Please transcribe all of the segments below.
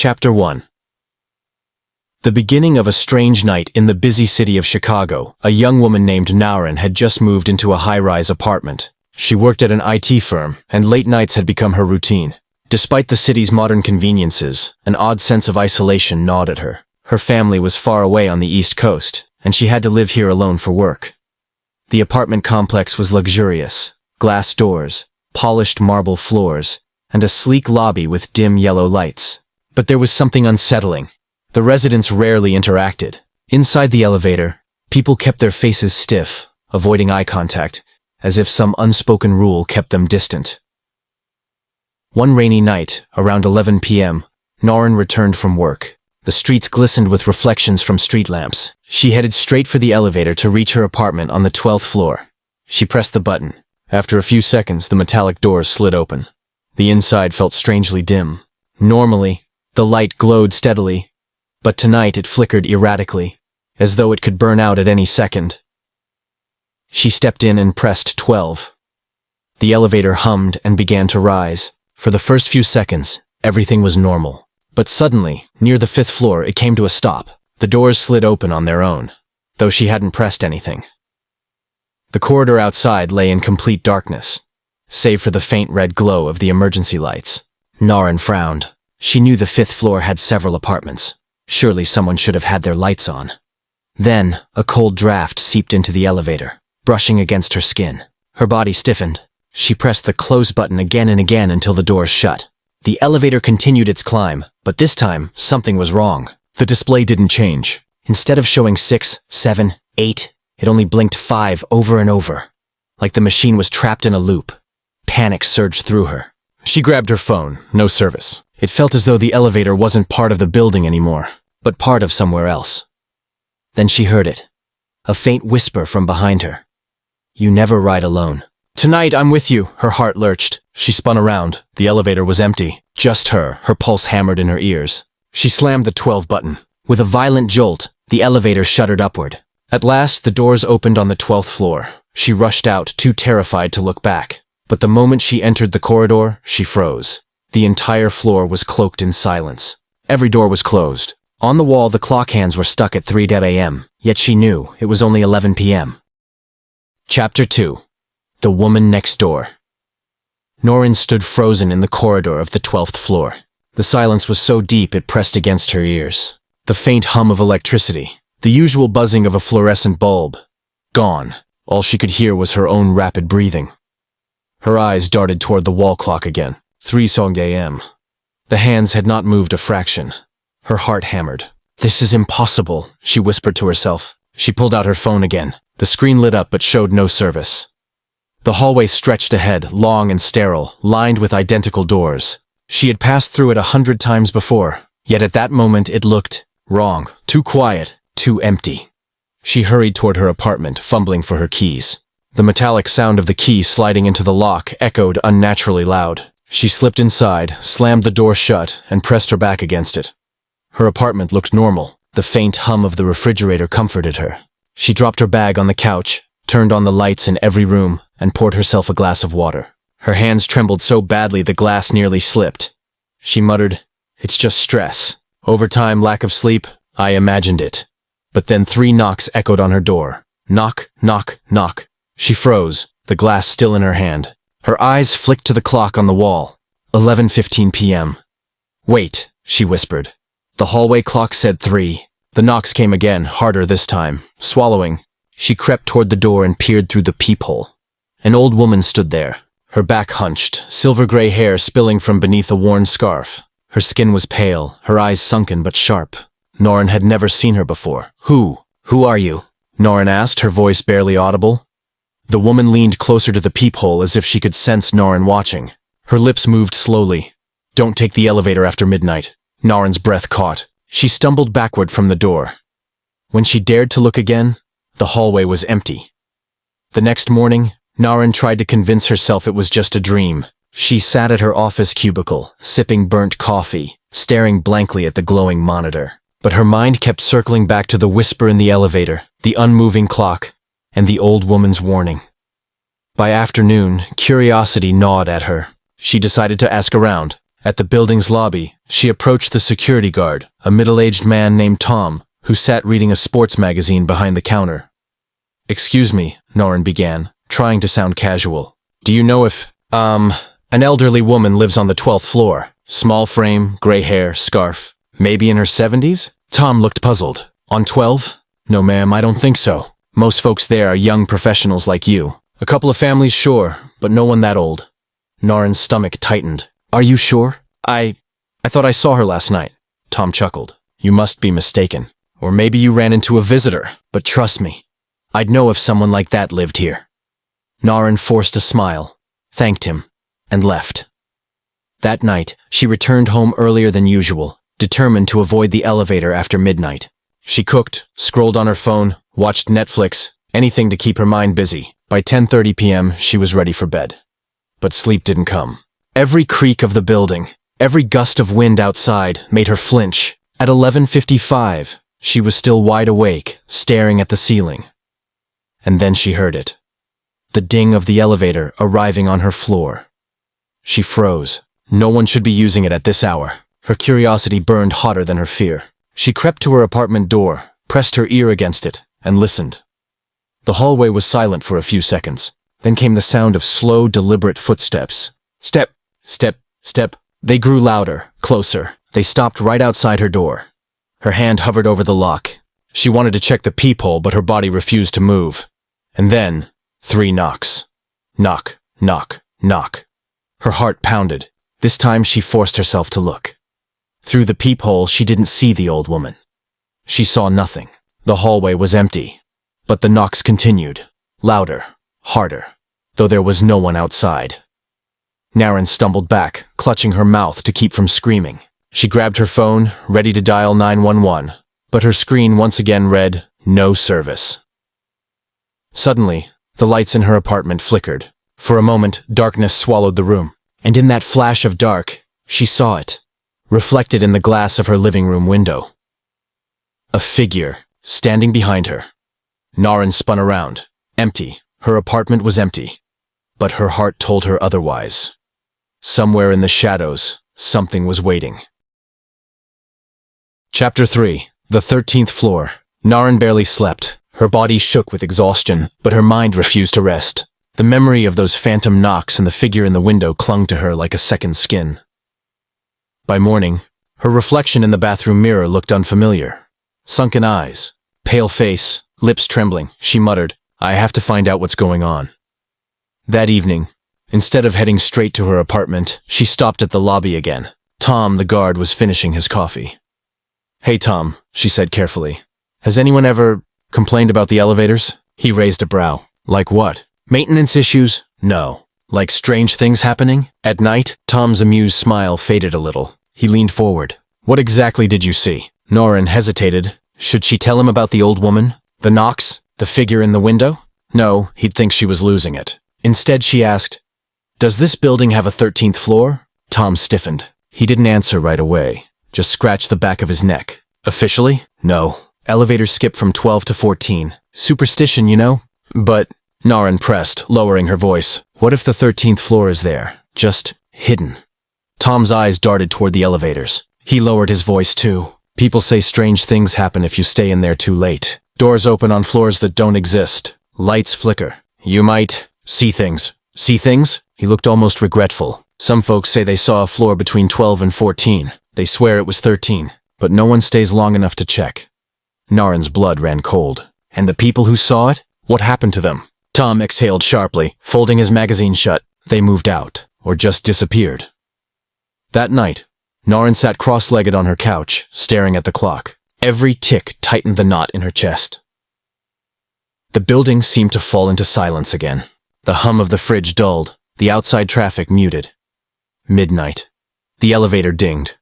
Chapter 1. The beginning of a strange night in the busy city of Chicago. A young woman named Naurin had just moved into a high-rise apartment. She worked at an IT firm, and late nights had become her routine. Despite the city's modern conveniences, an odd sense of isolation gnawed at her. Her family was far away on the East Coast, and she had to live here alone for work. The apartment complex was luxurious. Glass doors, polished marble floors, and a sleek lobby with dim yellow lights. But there was something unsettling. The residents rarely interacted. Inside the elevator, people kept their faces stiff, avoiding eye contact, as if some unspoken rule kept them distant. One rainy night, around 11 p.m., Naurin returned from work. The streets glistened with reflections from street lamps. She headed straight for the elevator to reach her apartment on the 12th floor. She pressed the button. After a few seconds, the metallic doors slid open. The inside felt strangely dim. Normally, the light glowed steadily, but tonight it flickered erratically, as though it could burn out at any second. She stepped in and pressed 12. The elevator hummed and began to rise. For the first few seconds, everything was normal. But suddenly, near the 5th floor, it came to a stop. The doors slid open on their own, though she hadn't pressed anything. The corridor outside lay in complete darkness, save for the faint red glow of the emergency lights. Naurin frowned. She knew the 5th floor had several apartments. Surely someone should have had their lights on. Then, a cold draft seeped into the elevator, brushing against her skin. Her body stiffened. She pressed the close button again and again until the doors shut. The elevator continued its climb, but this time, something was wrong. The display didn't change. Instead of showing 6, 7, 8, it only blinked 5 over and over, like the machine was trapped in a loop. Panic surged through her. She grabbed her phone. No service. It felt as though the elevator wasn't part of the building anymore, but part of somewhere else. Then she heard it. A faint whisper from behind her. "You never ride alone." "Tonight I'm with you," her heart lurched. She spun around. The elevator was empty. Just her pulse hammered in her ears. She slammed the 12 button. With a violent jolt, the elevator shuddered upward. At last, the doors opened on the 12th floor. She rushed out, too terrified to look back. But the moment she entered the corridor, she froze. The entire floor was cloaked in silence. Every door was closed. On the wall, the clock hands were stuck at 3 a.m., yet she knew it was only 11 p.m. Chapter 2. The Woman Next Door. Naurin stood frozen in the corridor of the 12th floor. The silence was so deep it pressed against her ears. The faint hum of electricity, the usual buzzing of a fluorescent bulb. Gone. All she could hear was her own rapid breathing. Her eyes darted toward the wall clock again. 3 a.m. The hands had not moved a fraction. Her heart hammered. "This is impossible," she whispered to herself. She pulled out her phone again. The screen lit up but showed no service. The hallway stretched ahead, long and sterile, lined with identical doors. She had passed through it 100 times before, yet at that moment it looked wrong, too quiet, too empty. She hurried toward her apartment, fumbling for her keys. The metallic sound of the key sliding into the lock echoed unnaturally loud. She slipped inside, slammed the door shut, and pressed her back against it. Her apartment looked normal. The faint hum of the refrigerator comforted her. She dropped her bag on the couch, turned on the lights in every room, and poured herself a glass of water. Her hands trembled so badly the glass nearly slipped. She muttered, "It's just stress. Overtime, lack of sleep. I imagined it." But then 3 knocks echoed on her door. Knock, knock, knock. She froze, the glass still in her hand. Her eyes flicked to the clock on the wall. 11:15 p.m. "Wait," she whispered. The hallway clock said 3. The knocks came again, harder this time. Swallowing, she crept toward the door and peered through the peephole. An old woman stood there, her back hunched, silver-gray hair spilling from beneath a worn scarf. Her skin was pale, her eyes sunken but sharp. Naurin had never seen her before. Who are you?" Naurin asked, her voice barely audible. The woman leaned closer to the peephole as if she could sense Naurin watching. Her lips moved slowly. "Don't take the elevator after midnight." Naurin's breath caught. She stumbled backward from the door. When she dared to look again, the hallway was empty. The next morning, Naurin tried to convince herself it was just a dream. She sat at her office cubicle, sipping burnt coffee, staring blankly at the glowing monitor. But her mind kept circling back to the whisper in the elevator, the unmoving clock, and the old woman's warning. By afternoon, curiosity gnawed at her. She decided to ask around. At the building's lobby, she approached the security guard, a middle-aged man named Tom, who sat reading a sports magazine behind the counter. "Excuse me," Norrin began, trying to sound casual. "Do you know if, an elderly woman lives on the 12th floor? Small frame, gray hair, scarf. Maybe in her 70s? Tom looked puzzled. "On 12? No, ma'am, I don't think so. Most folks there are young professionals like you. A couple of families, sure, but no one that old." Norrin's stomach tightened. "Are you sure? I thought I saw her last night." Tom chuckled. "You must be mistaken. Or maybe you ran into a visitor, but trust me, I'd know if someone like that lived here." Norrin forced a smile, thanked him, and left. That night, she returned home earlier than usual, determined to avoid the elevator after midnight. She cooked, scrolled on her phone, watched Netflix, anything to keep her mind busy. By 10:30 p.m., she was ready for bed. But sleep didn't come. Every creak of the building, every gust of wind outside made her flinch. At 11:55, she was still wide awake, staring at the ceiling. And then she heard it. The ding of the elevator arriving on her floor. She froze. No one should be using it at this hour. Her curiosity burned hotter than her fear. She crept to her apartment door, pressed her ear against it, and listened. The hallway was silent for a few seconds. Then came the sound of slow, deliberate footsteps. Step, step, step. They grew louder, closer. They stopped right outside her door. Her hand hovered over the lock. She wanted to check the peephole, but her body refused to move. And then, 3 knocks. Knock, knock, knock. Her heart pounded. This time she forced herself to look. Through the peephole, she didn't see the old woman. She saw nothing. The hallway was empty. But the knocks continued, louder, harder, though there was no one outside. Naren stumbled back, clutching her mouth to keep from screaming. She grabbed her phone, ready to dial 911, but her screen once again read, "No service." Suddenly, the lights in her apartment flickered. For a moment, darkness swallowed the room, and in that flash of dark, she saw it, reflected in the glass of her living room window. A figure, standing behind her. Naren spun around. Empty. Her apartment was empty. But her heart told her otherwise. Somewhere in the shadows, something was waiting. Chapter 3. The 13th Floor. Naren barely slept. Her body shook with exhaustion, but her mind refused to rest. The memory of those phantom knocks and the figure in the window clung to her like a second skin. By morning, her reflection in the bathroom mirror looked unfamiliar. Sunken eyes, pale face, lips trembling, she muttered, "I have to find out what's going on." That evening, instead of heading straight to her apartment, she stopped at the lobby again. Tom, the guard, was finishing his coffee. "Hey, Tom," she said carefully. "Has anyone ever complained about the elevators?" He raised a brow. "Like what? Maintenance issues? No. Like strange things happening? At night?" Tom's amused smile faded a little. He leaned forward. "What exactly did you see?" Norrin hesitated. Should she tell him about the old woman? The knocks? The figure in the window? No, he'd think she was losing it. Instead, she asked, "Does this building have a 13th floor?" Tom stiffened. He didn't answer right away, just scratched the back of his neck. "Officially? No. Elevators skip from 12 to 14. Superstition, you know?" "But," Naren pressed, lowering her voice, "what if the 13th floor is there? Just hidden?" Tom's eyes darted toward the elevators. He lowered his voice too. "People say strange things happen if you stay in there too late. Doors open on floors that don't exist. Lights flicker. You might see things." "See things?" He looked almost regretful. "Some folks say they saw a floor between 12 and 14. They swear it was 13, but no one stays long enough to check." Naren's blood ran cold. "And the people who saw it? What happened to them?" Tom exhaled sharply, folding his magazine shut. "They moved out, or just disappeared." That night, Naren sat cross-legged on her couch, staring at the clock. Every tick tightened the knot in her chest. The building seemed to fall into silence again. The hum of the fridge dulled, the outside traffic muted. Midnight. The elevator dinged.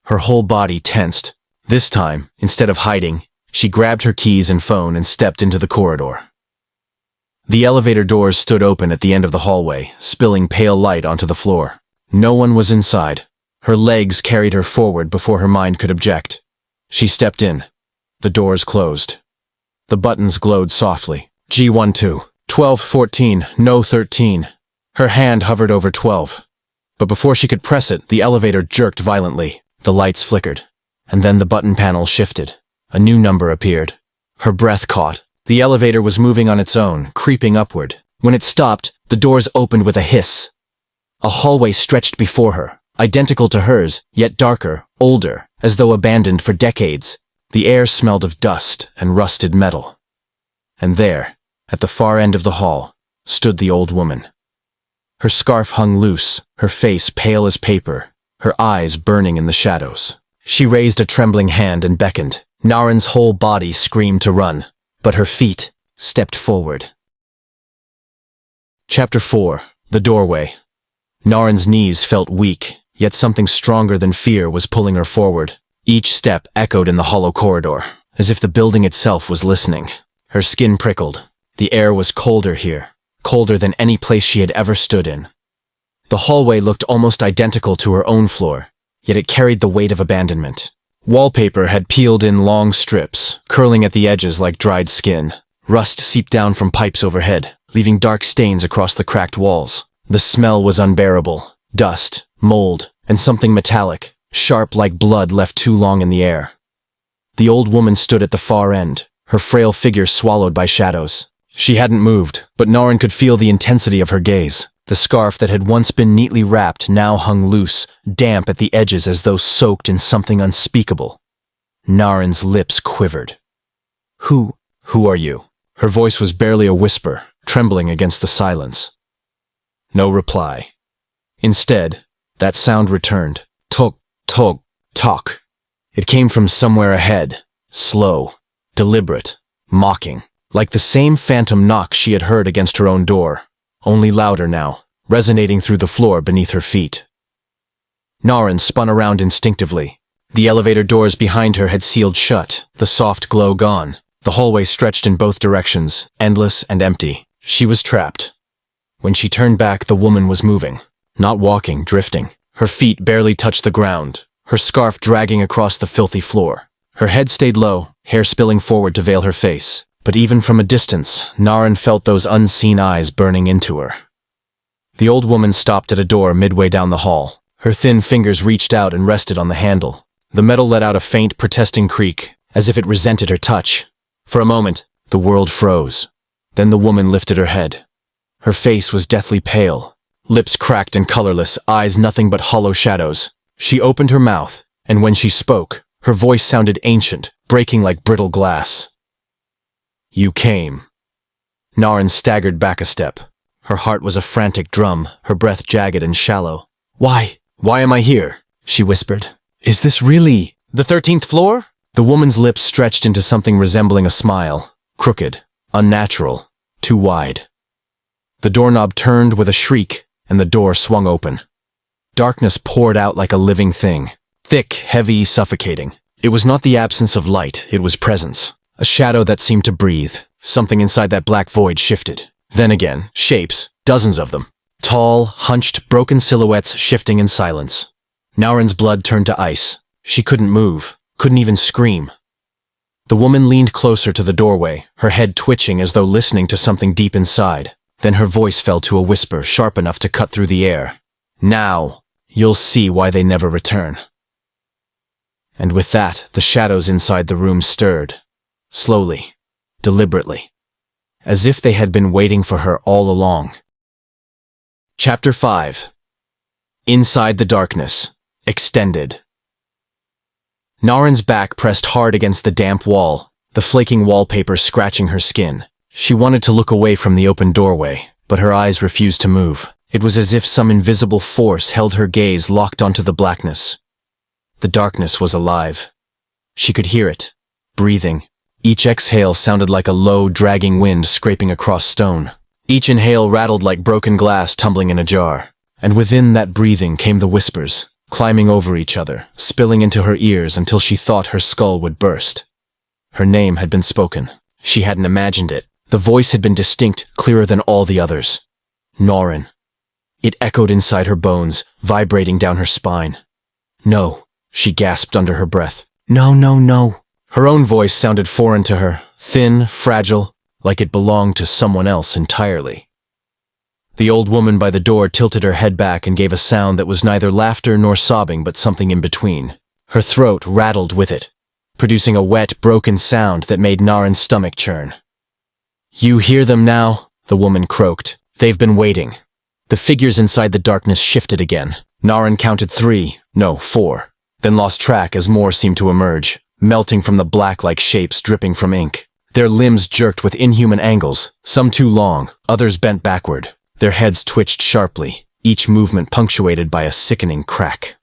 Her whole body tensed. This time, instead of hiding, she grabbed her keys and phone and stepped into the corridor. The elevator doors stood open at the end of the hallway, spilling pale light onto the floor. No one was inside. Her legs carried her forward before her mind could object. She stepped in. The doors closed. The buttons glowed softly. G12, 12, 14, no 13. Her hand hovered over 12. But before she could press it, the elevator jerked violently. The lights flickered. And then the button panel shifted. A new number appeared. Her breath caught. The elevator was moving on its own, creeping upward. When it stopped, the doors opened with a hiss. A hallway stretched before her, identical to hers, yet darker, older, as though abandoned for decades. The air smelled of dust and rusted metal. And there, at the far end of the hall, stood the old woman. Her scarf hung loose, her face pale as paper, her eyes burning in the shadows. She raised a trembling hand and beckoned. Naren's whole body screamed to run, but her feet stepped forward. Chapter 4. The Doorway. Naren's knees felt weak, yet something stronger than fear was pulling her forward. Each step echoed in the hollow corridor, as if the building itself was listening. Her skin prickled. The air was colder here, colder than any place she had ever stood in. The hallway looked almost identical to her own floor, yet it carried the weight of abandonment. Wallpaper had peeled in long strips, curling at the edges like dried skin. Rust seeped down from pipes overhead, leaving dark stains across the cracked walls. The smell was unbearable. Dust, mold, and something metallic, sharp like blood left too long in the air. The old woman stood at the far end, her frail figure swallowed by shadows. She hadn't moved, but Naren could feel the intensity of her gaze. The scarf that had once been neatly wrapped now hung loose, damp at the edges as though soaked in something unspeakable. Naren's lips quivered. Who are you?" Her voice was barely a whisper, trembling against the silence. No reply. Instead, that sound returned. Tok, tok, tok. It came from somewhere ahead, slow, deliberate, mocking, like the same phantom knock she had heard against her own door, only louder now, resonating through the floor beneath her feet. Naren spun around instinctively. The elevator doors behind her had sealed shut, the soft glow gone. The hallway stretched in both directions, endless and empty. She was trapped. When she turned back, the woman was moving. Not walking, drifting. Her feet barely touched the ground, her scarf dragging across the filthy floor. Her head stayed low, hair spilling forward to veil her face. But even from a distance, Naren felt those unseen eyes burning into her. The old woman stopped at a door midway down the hall. Her thin fingers reached out and rested on the handle. The metal let out a faint, protesting creak, as if it resented her touch. For a moment, the world froze. Then the woman lifted her head. Her face was deathly pale, lips cracked and colorless, eyes nothing but hollow shadows. She opened her mouth, and when she spoke, her voice sounded ancient, breaking like brittle glass. "You came." Naren staggered back a step. Her heart was a frantic drum, her breath jagged and shallow. Why am I here?" she whispered. "Is this really the 13th floor?" The woman's lips stretched into something resembling a smile, crooked, unnatural, too wide. The doorknob turned with a shriek, and the door swung open. Darkness poured out like a living thing, thick, heavy, suffocating. It was not the absence of light, it was presence. A shadow that seemed to breathe. Something inside that black void shifted. Then again, shapes, dozens of them. Tall, hunched, broken silhouettes shifting in silence. Naren's blood turned to ice. She couldn't move, couldn't even scream. The woman leaned closer to the doorway, her head twitching as though listening to something deep inside. Then her voice fell to a whisper sharp enough to cut through the air. "Now, you'll see why they never return." And with that, the shadows inside the room stirred. Slowly, deliberately, as if they had been waiting for her all along. Chapter 5. Inside the Darkness. Extended. Naren's back pressed hard against the damp wall, the flaking wallpaper scratching her skin. She wanted to look away from the open doorway, but her eyes refused to move. It was as if some invisible force held her gaze locked onto the blackness. The darkness was alive. She could hear it, breathing. Each exhale sounded like a low, dragging wind scraping across stone. Each inhale rattled like broken glass tumbling in a jar. And within that breathing came the whispers, climbing over each other, spilling into her ears until she thought her skull would burst. Her name had been spoken. She hadn't imagined it. The voice had been distinct, clearer than all the others. Naren. It echoed inside her bones, vibrating down her spine. "No," she gasped under her breath. "No, no, no." Her own voice sounded foreign to her, thin, fragile, like it belonged to someone else entirely. The old woman by the door tilted her head back and gave a sound that was neither laughter nor sobbing but something in between. Her throat rattled with it, producing a wet, broken sound that made Naren's stomach churn. "You hear them now?" the woman croaked. "They've been waiting." The figures inside the darkness shifted again. Naren counted 3, no, 4, then lost track as more seemed to emerge, melting from the black-like shapes dripping from ink. Their limbs jerked with inhuman angles, some too long, others bent backward. Their heads twitched sharply, each movement punctuated by a sickening crack.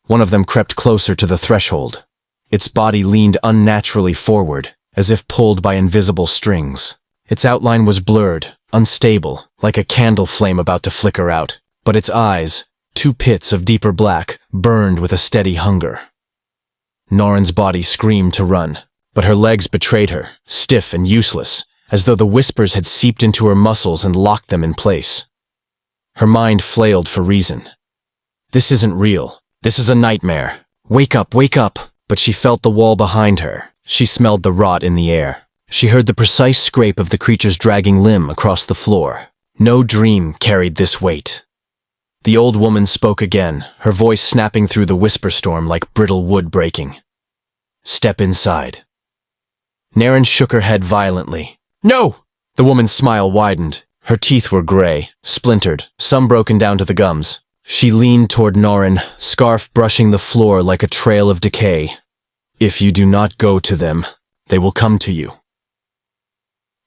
One of them crept closer to the threshold. Its body leaned unnaturally forward, as if pulled by invisible strings. Its outline was blurred, unstable, like a candle flame about to flicker out. But its eyes, 2 pits of deeper black, burned with a steady hunger. Naren's body screamed to run, but her legs betrayed her, stiff and useless, as though the whispers had seeped into her muscles and locked them in place. Her mind flailed for reason. This isn't real. This is a nightmare. Wake up, wake up! But she felt the wall behind her. She smelled the rot in the air. She heard the precise scrape of the creature's dragging limb across the floor. No dream carried this weight. The old woman spoke again, her voice snapping through the whisper storm like brittle wood breaking. "Step inside." Naren shook her head violently. "No!" The woman's smile widened. Her teeth were gray, splintered, some broken down to the gums. She leaned toward Naren, scarf brushing the floor like a trail of decay. "If you do not go to them, they will come to you."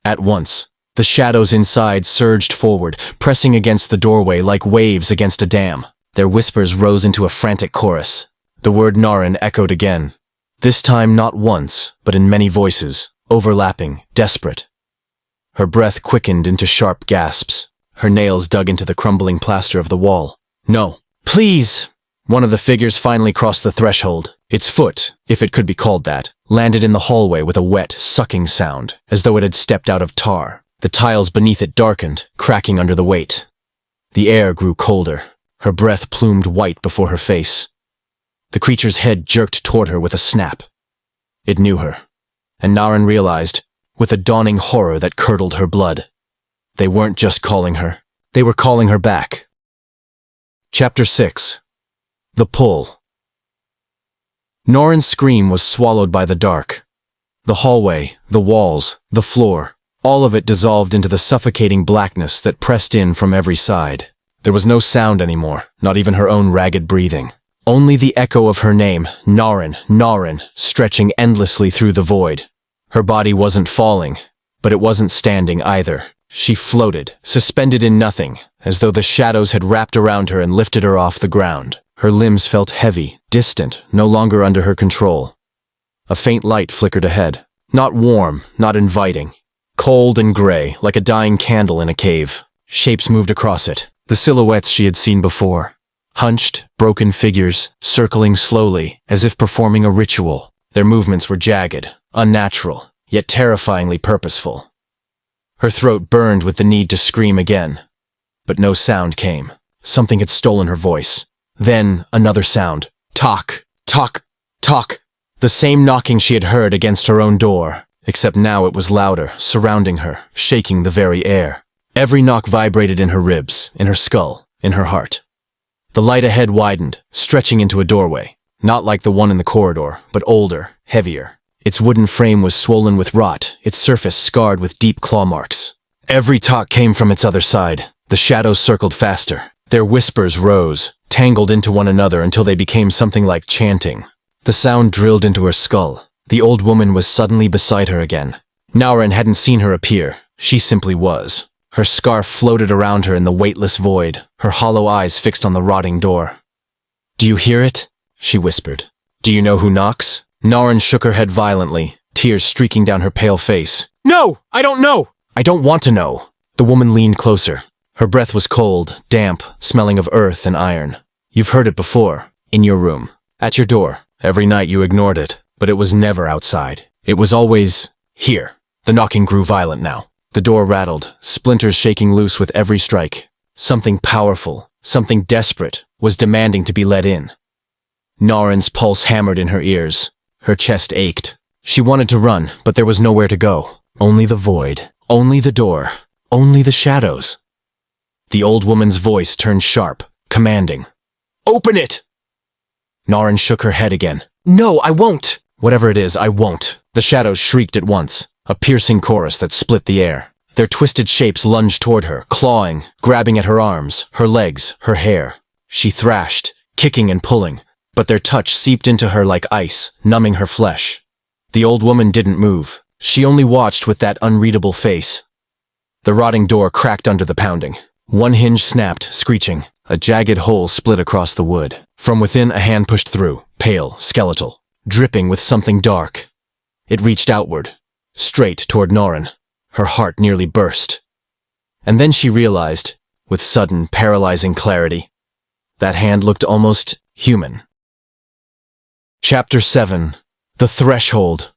At once, the shadows inside surged forward, pressing against the doorway like waves against a dam. Their whispers rose into a frantic chorus. The word Naren echoed again. This time not once, but in many voices, overlapping, desperate. Her breath quickened into sharp gasps. Her nails dug into the crumbling plaster of the wall. "No, please!" One of the figures finally crossed the threshold. Its foot, if it could be called that, landed in the hallway with a wet, sucking sound, as though it had stepped out of tar. The tiles beneath it darkened, cracking under the weight. The air grew colder. Her breath plumed white before her face. The creature's head jerked toward her with a snap. It knew her, and Naren realized, with a dawning horror that curdled her blood. They weren't just calling her. They were calling her back. Chapter 6. The Pull. Naren's scream was swallowed by the dark. The hallway, the walls, the floor, all of it dissolved into the suffocating blackness that pressed in from every side. There was no sound anymore, not even her own ragged breathing. Only the echo of her name, Naren, Naren, stretching endlessly through the void. Her body wasn't falling, but it wasn't standing either. She floated, suspended in nothing, as though the shadows had wrapped around her and lifted her off the ground. Her limbs felt heavy, distant, no longer under her control. A faint light flickered ahead. Not warm, not inviting. Cold and gray, like a dying candle in a cave. Shapes moved across it, the silhouettes she had seen before. Hunched, broken figures, circling slowly, as if performing a ritual. Their movements were jagged, unnatural, yet terrifyingly purposeful. Her throat burned with the need to scream again. But no sound came. Something had stolen her voice. Then, another sound. Talk, talk, talk. The same knocking she had heard against her own door, except now it was louder, surrounding her, shaking the very air. Every knock vibrated in her ribs, in her skull, in her heart. The light ahead widened, stretching into a doorway, not like the one in the corridor, but older, heavier. Its wooden frame was swollen with rot, its surface scarred with deep claw marks. Every talk came from its other side. The shadows circled faster. Their whispers rose, tangled into one another until they became something like chanting. The sound drilled into her skull. The old woman was suddenly beside her again. Naren hadn't seen her appear. She simply was. Her scarf floated around her in the weightless void, her hollow eyes fixed on the rotting door. "Do you hear it?" she whispered. "Do you know who knocks?" Naren shook her head violently, tears streaking down her pale face. "No! I don't know!" "I don't want to know." The woman leaned closer. Her breath was cold, damp, smelling of earth and iron. "You've heard it before. In your room. At your door. Every night you ignored it, but it was never outside. It was always here." The knocking grew violent now. The door rattled, splinters shaking loose with every strike. Something powerful, something desperate, was demanding to be let in. Naren's pulse hammered in her ears. Her chest ached. She wanted to run, but there was nowhere to go. Only the void. Only the door. Only the shadows. The old woman's voice turned sharp, commanding. "Open it!" Naren shook her head again. "No, I won't!" "Whatever it is, I won't." The shadows shrieked at once, a piercing chorus that split the air. Their twisted shapes lunged toward her, clawing, grabbing at her arms, her legs, her hair. She thrashed, kicking and pulling, but their touch seeped into her like ice, numbing her flesh. The old woman didn't move. She only watched with that unreadable face. The rotting door cracked under the pounding. One hinge snapped, screeching. A jagged hole split across the wood. From within, a hand pushed through, pale, skeletal, dripping with something dark. It reached outward, straight toward Naren. Her heart nearly burst. And then she realized, with sudden, paralyzing clarity, that hand looked almost human. Chapter 7. The Threshold.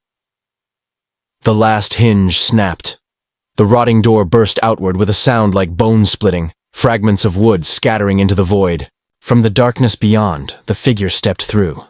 The last hinge snapped. The rotting door burst outward with a sound like bone splitting, fragments of wood scattering into the void. From the darkness beyond, the figure stepped through.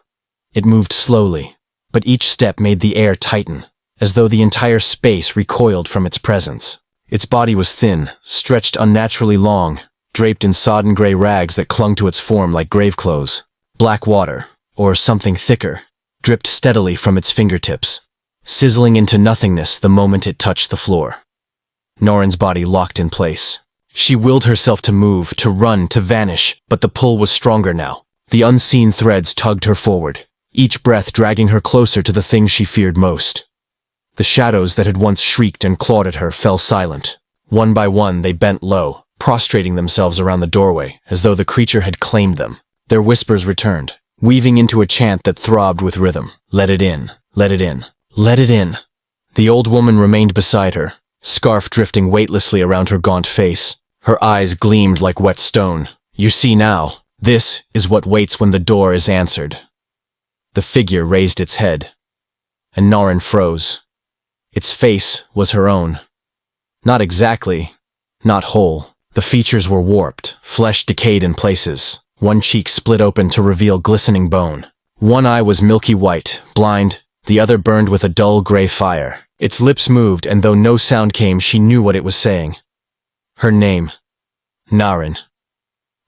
It moved slowly, but each step made the air tighten, as though the entire space recoiled from its presence. Its body was thin, stretched unnaturally long, draped in sodden gray rags that clung to its form like grave clothes. Black water, or something thicker, dripped steadily from its fingertips, sizzling into nothingness the moment it touched the floor. Noren's body locked in place. She willed herself to move, to run, to vanish, but the pull was stronger now. The unseen threads tugged her forward, each breath dragging her closer to the thing she feared most. The shadows that had once shrieked and clawed at her fell silent. One by one they bent low, prostrating themselves around the doorway, as though the creature had claimed them. Their whispers returned, weaving into a chant that throbbed with rhythm. Let it in, let it in, let it in. The old woman remained beside her, scarf drifting weightlessly around her gaunt face. Her eyes gleamed like wet stone. You see now, this is what waits when the door is answered. The figure raised its head, and Naren froze. Its face was her own. Not exactly, not whole. The features were warped, flesh decayed in places. One cheek split open to reveal glistening bone. One eye was milky white, blind, the other burned with a dull gray fire. Its lips moved, and though no sound came, she knew what it was saying. Her name. Naren.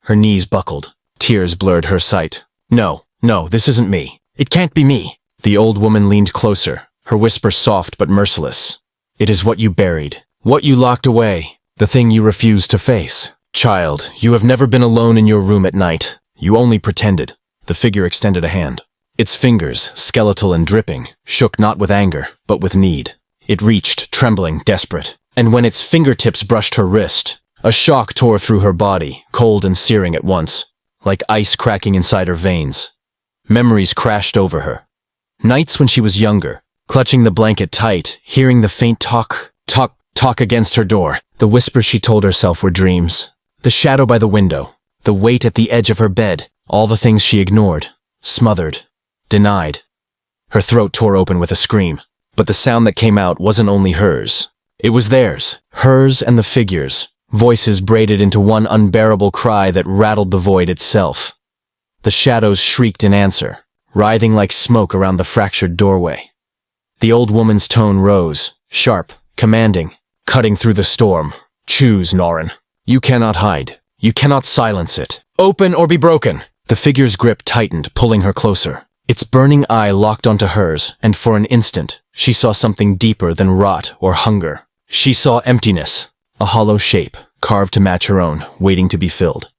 Her knees buckled. Tears blurred her sight. No, this isn't me. It can't be me. The old woman leaned closer, her whisper soft but merciless. It is what you buried, what you locked away, the thing you refused to face. Child, you have never been alone in your room at night. You only pretended. The figure extended a hand. Its fingers, skeletal and dripping, shook not with anger, but with need. It reached, trembling, desperate. And when its fingertips brushed her wrist, a shock tore through her body, cold and searing at once, like ice cracking inside her veins. Memories crashed over her. Nights when she was younger, clutching the blanket tight, hearing the faint talk against her door. The whispers she told herself were dreams. The shadow by the window, the weight at the edge of her bed, all the things she ignored, smothered, denied. Her throat tore open with a scream, but the sound that came out wasn't only hers. It was theirs, hers and the figures, voices braided into one unbearable cry that rattled the void itself. The shadows shrieked in answer, writhing like smoke around the fractured doorway. The old woman's tone rose, sharp, commanding, cutting through the storm. Choose, Naren. You cannot hide. You cannot silence it. Open or be broken. The figure's grip tightened, pulling her closer. Its burning eye locked onto hers, and for an instant, she saw something deeper than rot or hunger. She saw emptiness, a hollow shape, carved to match her own, waiting to be filled.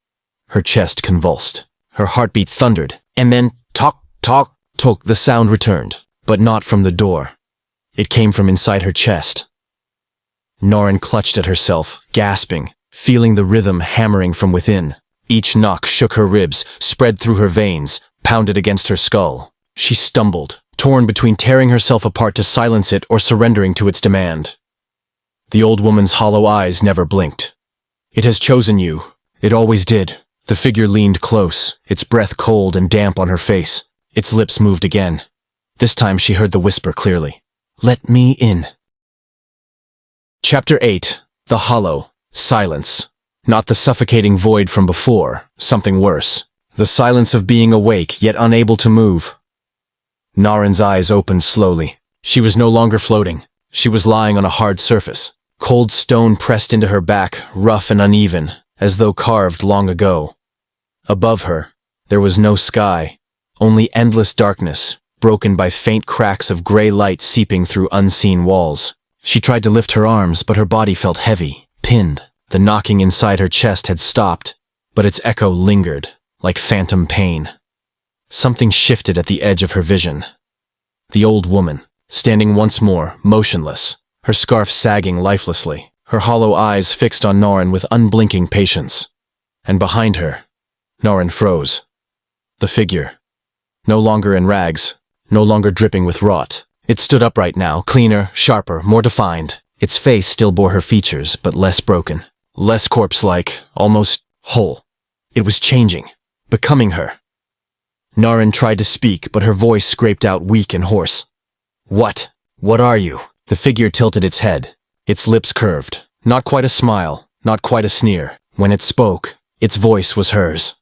Her chest convulsed. Her heartbeat thundered, and then tock, the sound returned, but not from the door. It came from inside her chest. Naren clutched at herself, gasping, feeling the rhythm hammering from within. Each knock shook her ribs, spread through her veins, pounded against her skull. She stumbled, torn between tearing herself apart to silence it or surrendering to its demand. The old woman's hollow eyes never blinked. It has chosen you. It always did. The figure leaned close, its breath cold and damp on her face. Its lips moved again. This time she heard the whisper clearly. Let me in. Chapter 8. The Hollow. Silence. Not the suffocating void from before, something worse. The silence of being awake, yet unable to move. Naren's eyes opened slowly. She was no longer floating. She was lying on a hard surface. Cold stone pressed into her back, rough and uneven, as though carved long ago. Above her, there was no sky, only endless darkness, broken by faint cracks of gray light seeping through unseen walls. She tried to lift her arms, but her body felt heavy, pinned. The knocking inside her chest had stopped, but its echo lingered, like phantom pain. Something shifted at the edge of her vision. The old woman, standing once more, motionless, her scarf sagging lifelessly, her hollow eyes fixed on Norin with unblinking patience. And behind her, Norin froze. The figure, no longer in rags, no longer dripping with rot. It stood upright now, cleaner, sharper, more defined. Its face still bore her features, but less broken, less corpse-like, almost whole. It was changing, becoming her. Norin tried to speak, but her voice scraped out weak and hoarse. What? What are you? The figure tilted its head, its lips curved. Not quite a smile, not quite a sneer. When it spoke, its voice was hers.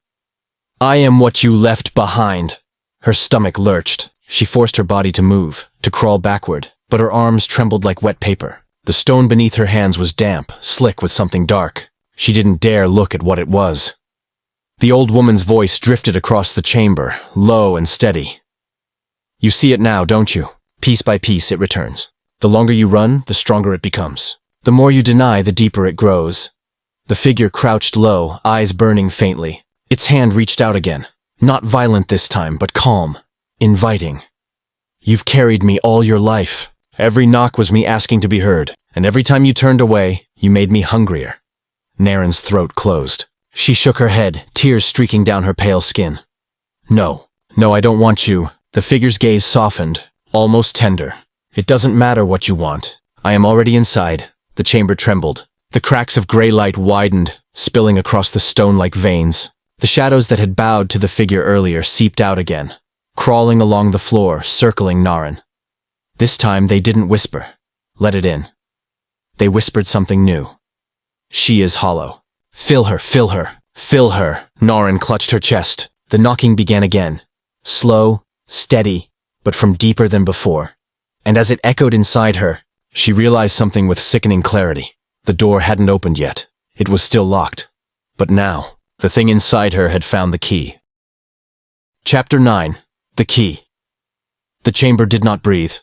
I am what you left behind. Her stomach lurched. She forced her body to move, to crawl backward, but her arms trembled like wet paper. The stone beneath her hands was damp, slick with something dark. She didn't dare look at what it was. The old woman's voice drifted across the chamber, low and steady. You see it now, don't you? Piece by piece it returns. The longer you run, the stronger it becomes. The more you deny, the deeper it grows. The figure crouched low, eyes burning faintly. Its hand reached out again. Not violent this time, but calm, inviting. You've carried me all your life. Every knock was me asking to be heard, and every time you turned away, you made me hungrier. Naren's throat closed. She shook her head, tears streaking down her pale skin. No, I don't want you. The figure's gaze softened, almost tender. It doesn't matter what you want. I am already inside. The chamber trembled. The cracks of gray light widened, spilling across the stone like veins. The shadows that had bowed to the figure earlier seeped out again, crawling along the floor, circling Norin. This time they didn't whisper. Let it in. They whispered something new. She is hollow. Fill her, fill her, fill her. Norin clutched her chest. The knocking began again. Slow, steady, but from deeper than before. And as it echoed inside her, she realized something with sickening clarity. The door hadn't opened yet. It was still locked. But now, the thing inside her had found the key. Chapter 9. The Key. The chamber did not breathe.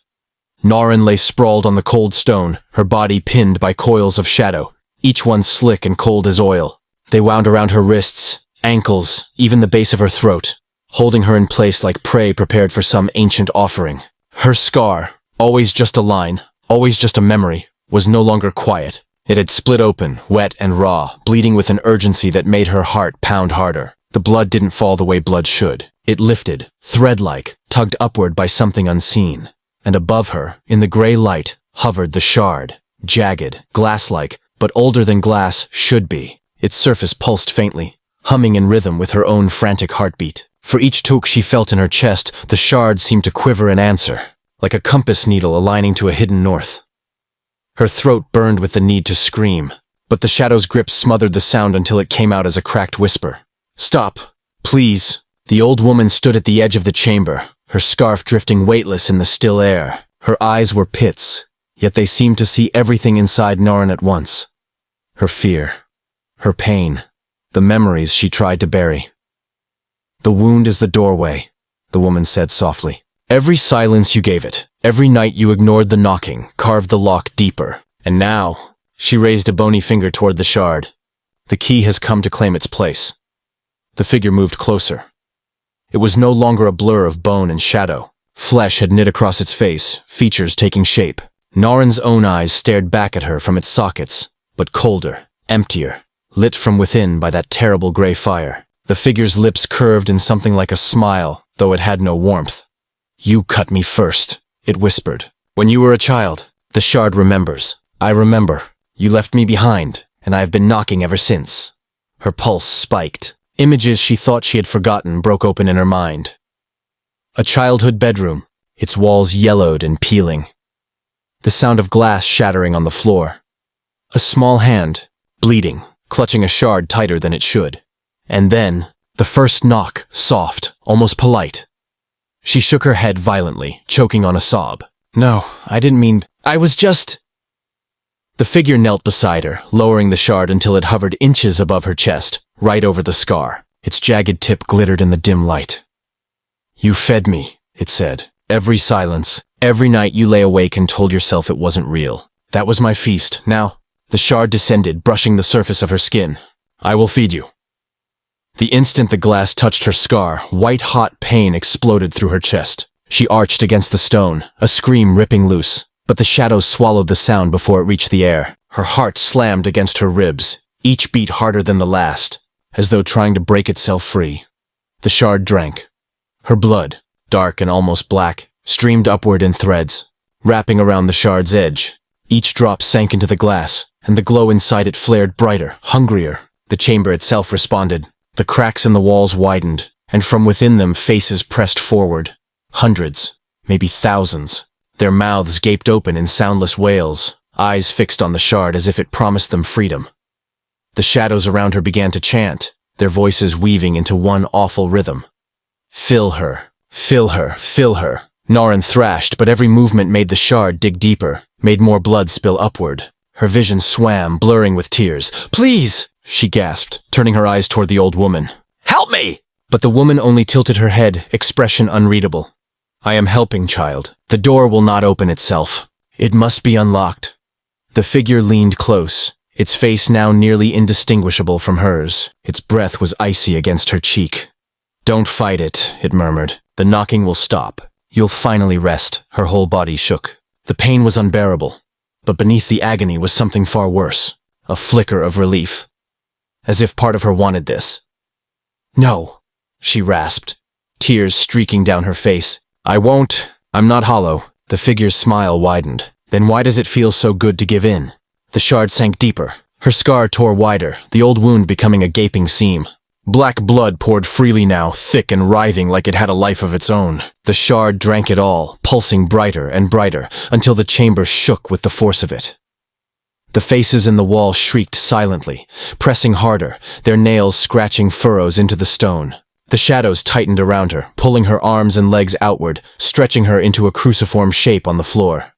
Norin lay sprawled on the cold stone, her body pinned by coils of shadow, each one slick and cold as oil. They wound around her wrists, ankles, even the base of her throat, holding her in place like prey prepared for some ancient offering. Her scar, always just a line, always just a memory, was no longer quiet. It had split open, wet and raw, bleeding with an urgency that made her heart pound harder. The blood didn't fall the way blood should. It lifted, thread-like, tugged upward by something unseen. And above her, in the gray light, hovered the shard, jagged, glass-like, but older than glass should be. Its surface pulsed faintly, humming in rhythm with her own frantic heartbeat. For each toque she felt in her chest, the shard seemed to quiver in answer, like a compass needle aligning to a hidden north. Her throat burned with the need to scream, but the shadow's grip smothered the sound until it came out as a cracked whisper. Stop, please. The old woman stood at the edge of the chamber, her scarf drifting weightless in the still air. Her eyes were pits, yet they seemed to see everything inside Norin at once. Her fear, her pain, the memories she tried to bury. The wound is the doorway, the woman said softly. Every silence you gave it, every night you ignored the knocking, carved the lock deeper. And now, she raised a bony finger toward the shard. The key has come to claim its place. The figure moved closer. It was no longer a blur of bone and shadow. Flesh had knit across its face, features taking shape. Norin's own eyes stared back at her from its sockets, but colder, emptier, lit from within by that terrible gray fire. The figure's lips curved in something like a smile, though it had no warmth. You cut me first, it whispered. When you were a child, the shard remembers. I remember. You left me behind, and I have been knocking ever since. Her pulse spiked. Images she thought she had forgotten broke open in her mind. A childhood bedroom, its walls yellowed and peeling. The sound of glass shattering on the floor. A small hand, bleeding, clutching a shard tighter than it should. And then, the first knock, soft, almost polite. She shook her head violently, choking on a sob. No, I didn't mean... I was just... The figure knelt beside her, lowering the shard until it hovered inches above her chest, right over the scar. Its jagged tip glittered in the dim light. "You fed me," it said. "Every silence, every night you lay awake and told yourself it wasn't real. That was my feast. Now," the shard descended, brushing the surface of her skin. "I will feed you." The instant the glass touched her scar, white-hot pain exploded through her chest. She arched against the stone, a scream ripping loose, but the shadows swallowed the sound before it reached the air. Her heart slammed against her ribs, each beat harder than the last, as though trying to break itself free. The shard drank. Her blood, dark and almost black, streamed upward in threads, wrapping around the shard's edge. Each drop sank into the glass, and the glow inside it flared brighter, hungrier. The chamber itself responded. The cracks in the walls widened, and from within them faces pressed forward. Hundreds, maybe thousands. Their mouths gaped open in soundless wails, eyes fixed on the shard as if it promised them freedom. The shadows around her began to chant, their voices weaving into one awful rhythm. "Fill her, fill her, fill her." Naurin thrashed, but every movement made the shard dig deeper, made more blood spill upward. Her vision swam, blurring with tears. "Please!" she gasped, turning her eyes toward the old woman. "Help me!" But the woman only tilted her head, expression unreadable. "I am helping, child. The door will not open itself. It must be unlocked." The figure leaned close, its face now nearly indistinguishable from hers. Its breath was icy against her cheek. "Don't fight it," it murmured. "The knocking will stop. You'll finally rest." Her whole body shook. The pain was unbearable, but beneath the agony was something far worse, a flicker of relief. As if part of her wanted this. "No," she rasped, tears streaking down her face. "I won't. I'm not hollow." The figure's smile widened. "Then why does it feel so good to give in?" The shard sank deeper. Her scar tore wider, the old wound becoming a gaping seam. Black blood poured freely now, thick and writhing like it had a life of its own. The shard drank it all, pulsing brighter and brighter, until the chamber shook with the force of it. The faces in the wall shrieked silently, pressing harder, their nails scratching furrows into the stone. The shadows tightened around her, pulling her arms and legs outward, stretching her into a cruciform shape on the floor.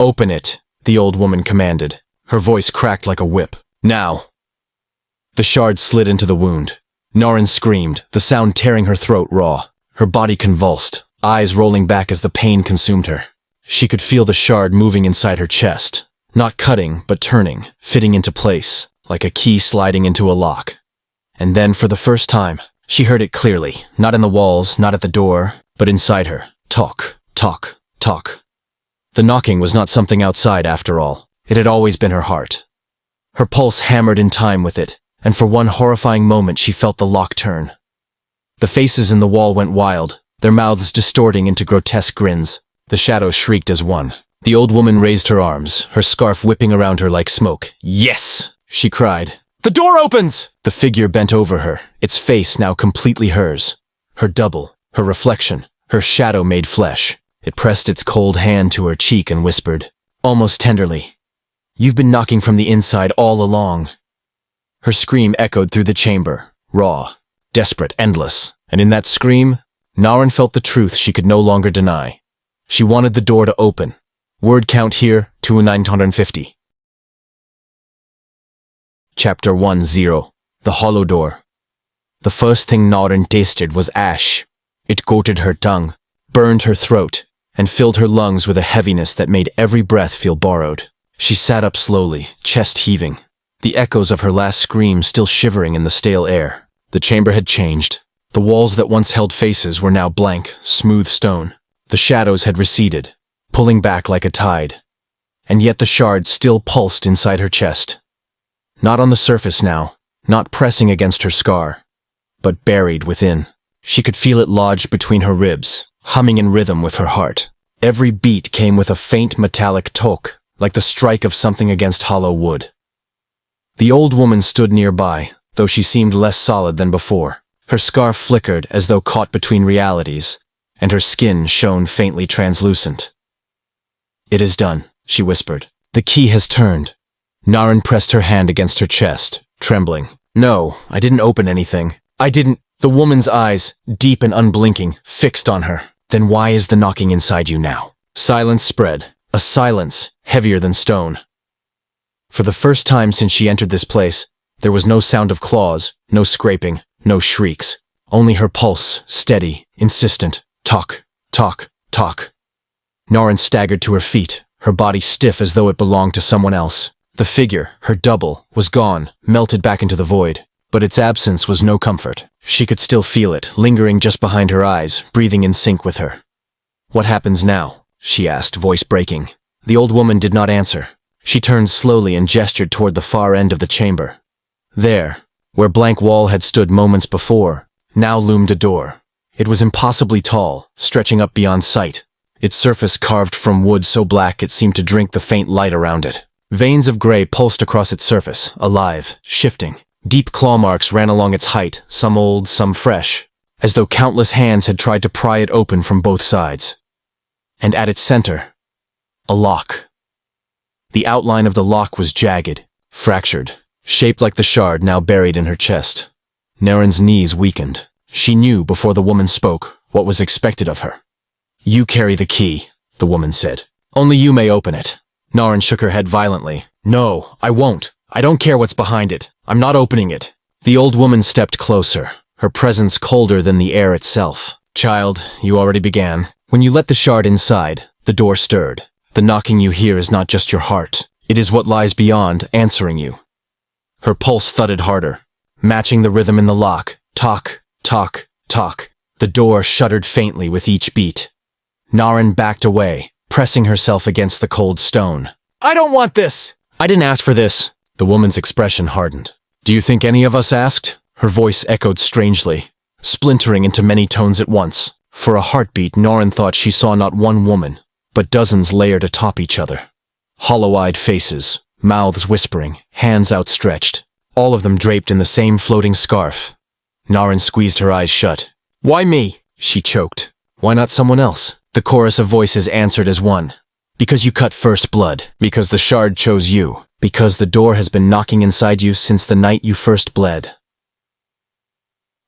"Open it," the old woman commanded. Her voice cracked like a whip. "Now." The shard slid into the wound. Naurin screamed, the sound tearing her throat raw. Her body convulsed, eyes rolling back as the pain consumed her. She could feel the shard moving inside her chest, not cutting, but turning, fitting into place, like a key sliding into a lock. And then, for the first time, she heard it clearly, not in the walls, not at the door, but inside her. Talk, talk, talk. The knocking was not something outside after all. It had always been her heart. Her pulse hammered in time with it, and for one horrifying moment she felt the lock turn. The faces in the wall went wild, their mouths distorting into grotesque grins. The shadows shrieked as one. The old woman raised her arms, her scarf whipping around her like smoke. "Yes!" she cried. "The door opens!" The figure bent over her, its face now completely hers. Her double, her reflection, her shadow made flesh. It pressed its cold hand to her cheek and whispered, almost tenderly, "You've been knocking from the inside all along." Her scream echoed through the chamber, raw, desperate, endless, and in that scream, Naurin felt the truth she could no longer deny. She wanted the door to open. Word count here, 2950. Chapter 10. The Hollow Door. The first thing Naurin tasted was ash. It coated her tongue, burned her throat, and filled her lungs with a heaviness that made every breath feel borrowed. She sat up slowly, chest heaving, the echoes of her last scream still shivering in the stale air. The chamber had changed. The walls that once held faces were now blank, smooth stone. The shadows had receded, pulling back like a tide. And yet the shard still pulsed inside her chest. Not on the surface now, not pressing against her scar, but buried within. She could feel it lodged between her ribs, humming in rhythm with her heart. Every beat came with a faint metallic toque, like the strike of something against hollow wood. The old woman stood nearby, though she seemed less solid than before. Her scarf flickered as though caught between realities, and her skin shone faintly translucent. "It is done," she whispered. "The key has turned." Naurin pressed her hand against her chest, trembling. "No, I didn't open anything. I didn't—" The woman's eyes, deep and unblinking, fixed on her. "Then why is the knocking inside you now?" Silence spread, a silence heavier than stone. For the first time since she entered this place, there was no sound of claws, no scraping, no shrieks. Only her pulse, steady, insistent. Talk, talk, talk. Naren staggered to her feet, her body stiff as though it belonged to someone else. The figure, her double, was gone, melted back into the void. But its absence was no comfort. She could still feel it, lingering just behind her eyes, breathing in sync with her. "What happens now?" she asked, voice breaking. The old woman did not answer. She turned slowly and gestured toward the far end of the chamber. There, where blank wall had stood moments before, now loomed a door. It was impossibly tall, stretching up beyond sight, its surface carved from wood so black it seemed to drink the faint light around it. Veins of gray pulsed across its surface, alive, shifting. Deep claw marks ran along its height, some old, some fresh, as though countless hands had tried to pry it open from both sides. And at its center, a lock. The outline of the lock was jagged, fractured, shaped like the shard now buried in her chest. Naren's knees weakened. She knew, before the woman spoke, what was expected of her. "You carry the key," the woman said. "Only you may open it." Naren shook her head violently. "No, I won't. I don't care what's behind it. I'm not opening it." The old woman stepped closer, her presence colder than the air itself. "Child, you already began. When you let the shard inside, the door stirred. The knocking you hear is not just your heart. It is what lies beyond, answering you." Her pulse thudded harder, matching the rhythm in the lock. Talk, talk, talk. The door shuddered faintly with each beat. Naren backed away, pressing herself against the cold stone. "I don't want this!" "I didn't ask for this." The woman's expression hardened. "Do you think any of us asked?" Her voice echoed strangely, splintering into many tones at once. For a heartbeat, Naren thought she saw not one woman, but dozens layered atop each other. Hollow-eyed faces, mouths whispering, hands outstretched, all of them draped in the same floating scarf. Naren squeezed her eyes shut. "Why me?" she choked. "Why not someone else?" The chorus of voices answered as one. "Because you cut first blood. Because the shard chose you. Because the door has been knocking inside you since the night you first bled."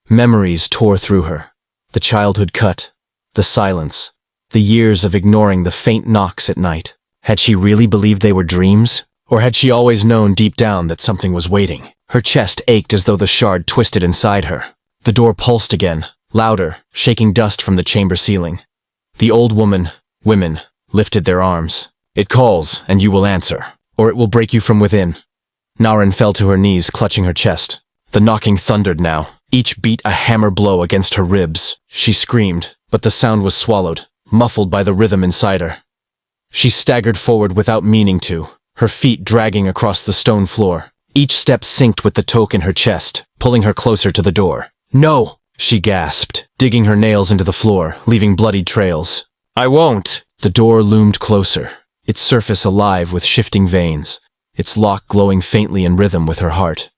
Memories tore through her. The childhood cut. The silence. The years of ignoring the faint knocks at night. Had she really believed they were dreams? Or had she always known deep down that something was waiting? Her chest ached as though the shard twisted inside her. The door pulsed again, louder, shaking dust from the chamber ceiling. The old women, lifted their arms. "It calls, and you will answer, or it will break you from within." Naren fell to her knees, clutching her chest. The knocking thundered now, each beat a hammer blow against her ribs. She screamed, but the sound was swallowed, muffled by the rhythm inside her. She staggered forward without meaning to, her feet dragging across the stone floor. Each step synced with the toke in her chest, pulling her closer to the door. "No!" she gasped, digging her nails into the floor, leaving bloodied trails. "I won't!" The door loomed closer, its surface alive with shifting veins, its lock glowing faintly in rhythm with her heart.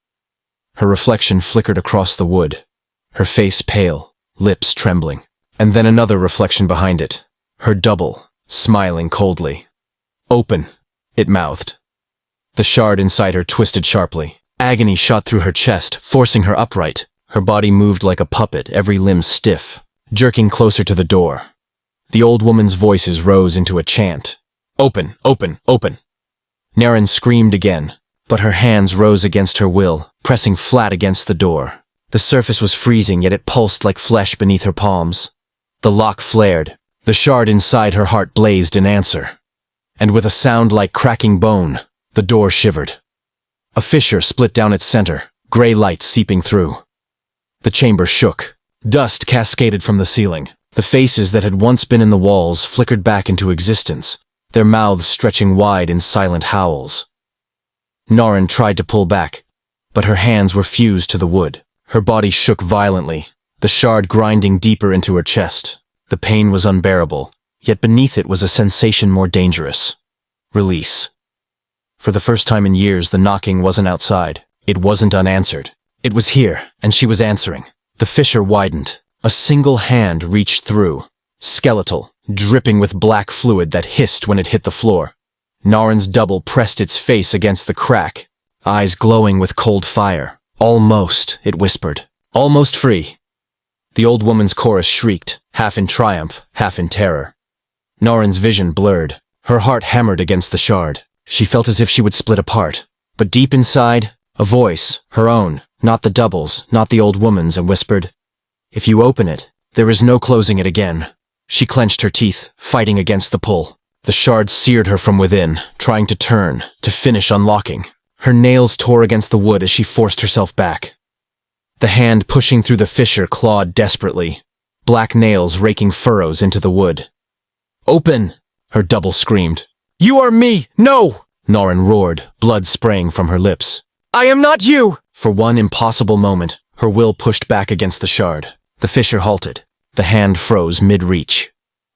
Her reflection flickered across the wood, her face pale, lips trembling. And then another reflection behind it, her double, smiling coldly. "Open," it mouthed. The shard inside her twisted sharply. Agony shot through her chest, forcing her upright. Her body moved like a puppet, every limb stiff, jerking closer to the door. The old woman's voices rose into a chant. "Open, open, open." Naren screamed again, but her hands rose against her will, pressing flat against the door. The surface was freezing, yet it pulsed like flesh beneath her palms. The lock flared. The shard inside her heart blazed in answer. And with a sound like cracking bone, the door shivered. A fissure split down its center, gray light seeping through. The chamber shook. Dust cascaded from the ceiling. The faces that had once been in the walls flickered back into existence, their mouths stretching wide in silent howls. Naren tried to pull back, but her hands were fused to the wood. Her body shook violently, the shard grinding deeper into her chest. The pain was unbearable, yet beneath it was a sensation more dangerous. Release. For the first time in years, the knocking wasn't outside. It wasn't unanswered. It was here, and she was answering. The fissure widened. A single hand reached through, skeletal, dripping with black fluid that hissed when it hit the floor. Naren's double pressed its face against the crack, eyes glowing with cold fire. "Almost," it whispered. "Almost free." The old woman's chorus shrieked, half in triumph, half in terror. Naren's vision blurred. Her heart hammered against the shard. She felt as if she would split apart. But deep inside, a voice, her own, not the double's, not the old woman's, and whispered, "If you open it, there is no closing it again." She clenched her teeth, fighting against the pull. The shard seared her from within, trying to turn, to finish unlocking. Her nails tore against the wood as she forced herself back. The hand pushing through the fissure clawed desperately, black nails raking furrows into the wood. "Open!" her double screamed. "You are me! No!" Norin roared, blood spraying from her lips. "I am not you!" For one impossible moment, her will pushed back against the shard. The fissure halted. The hand froze mid-reach.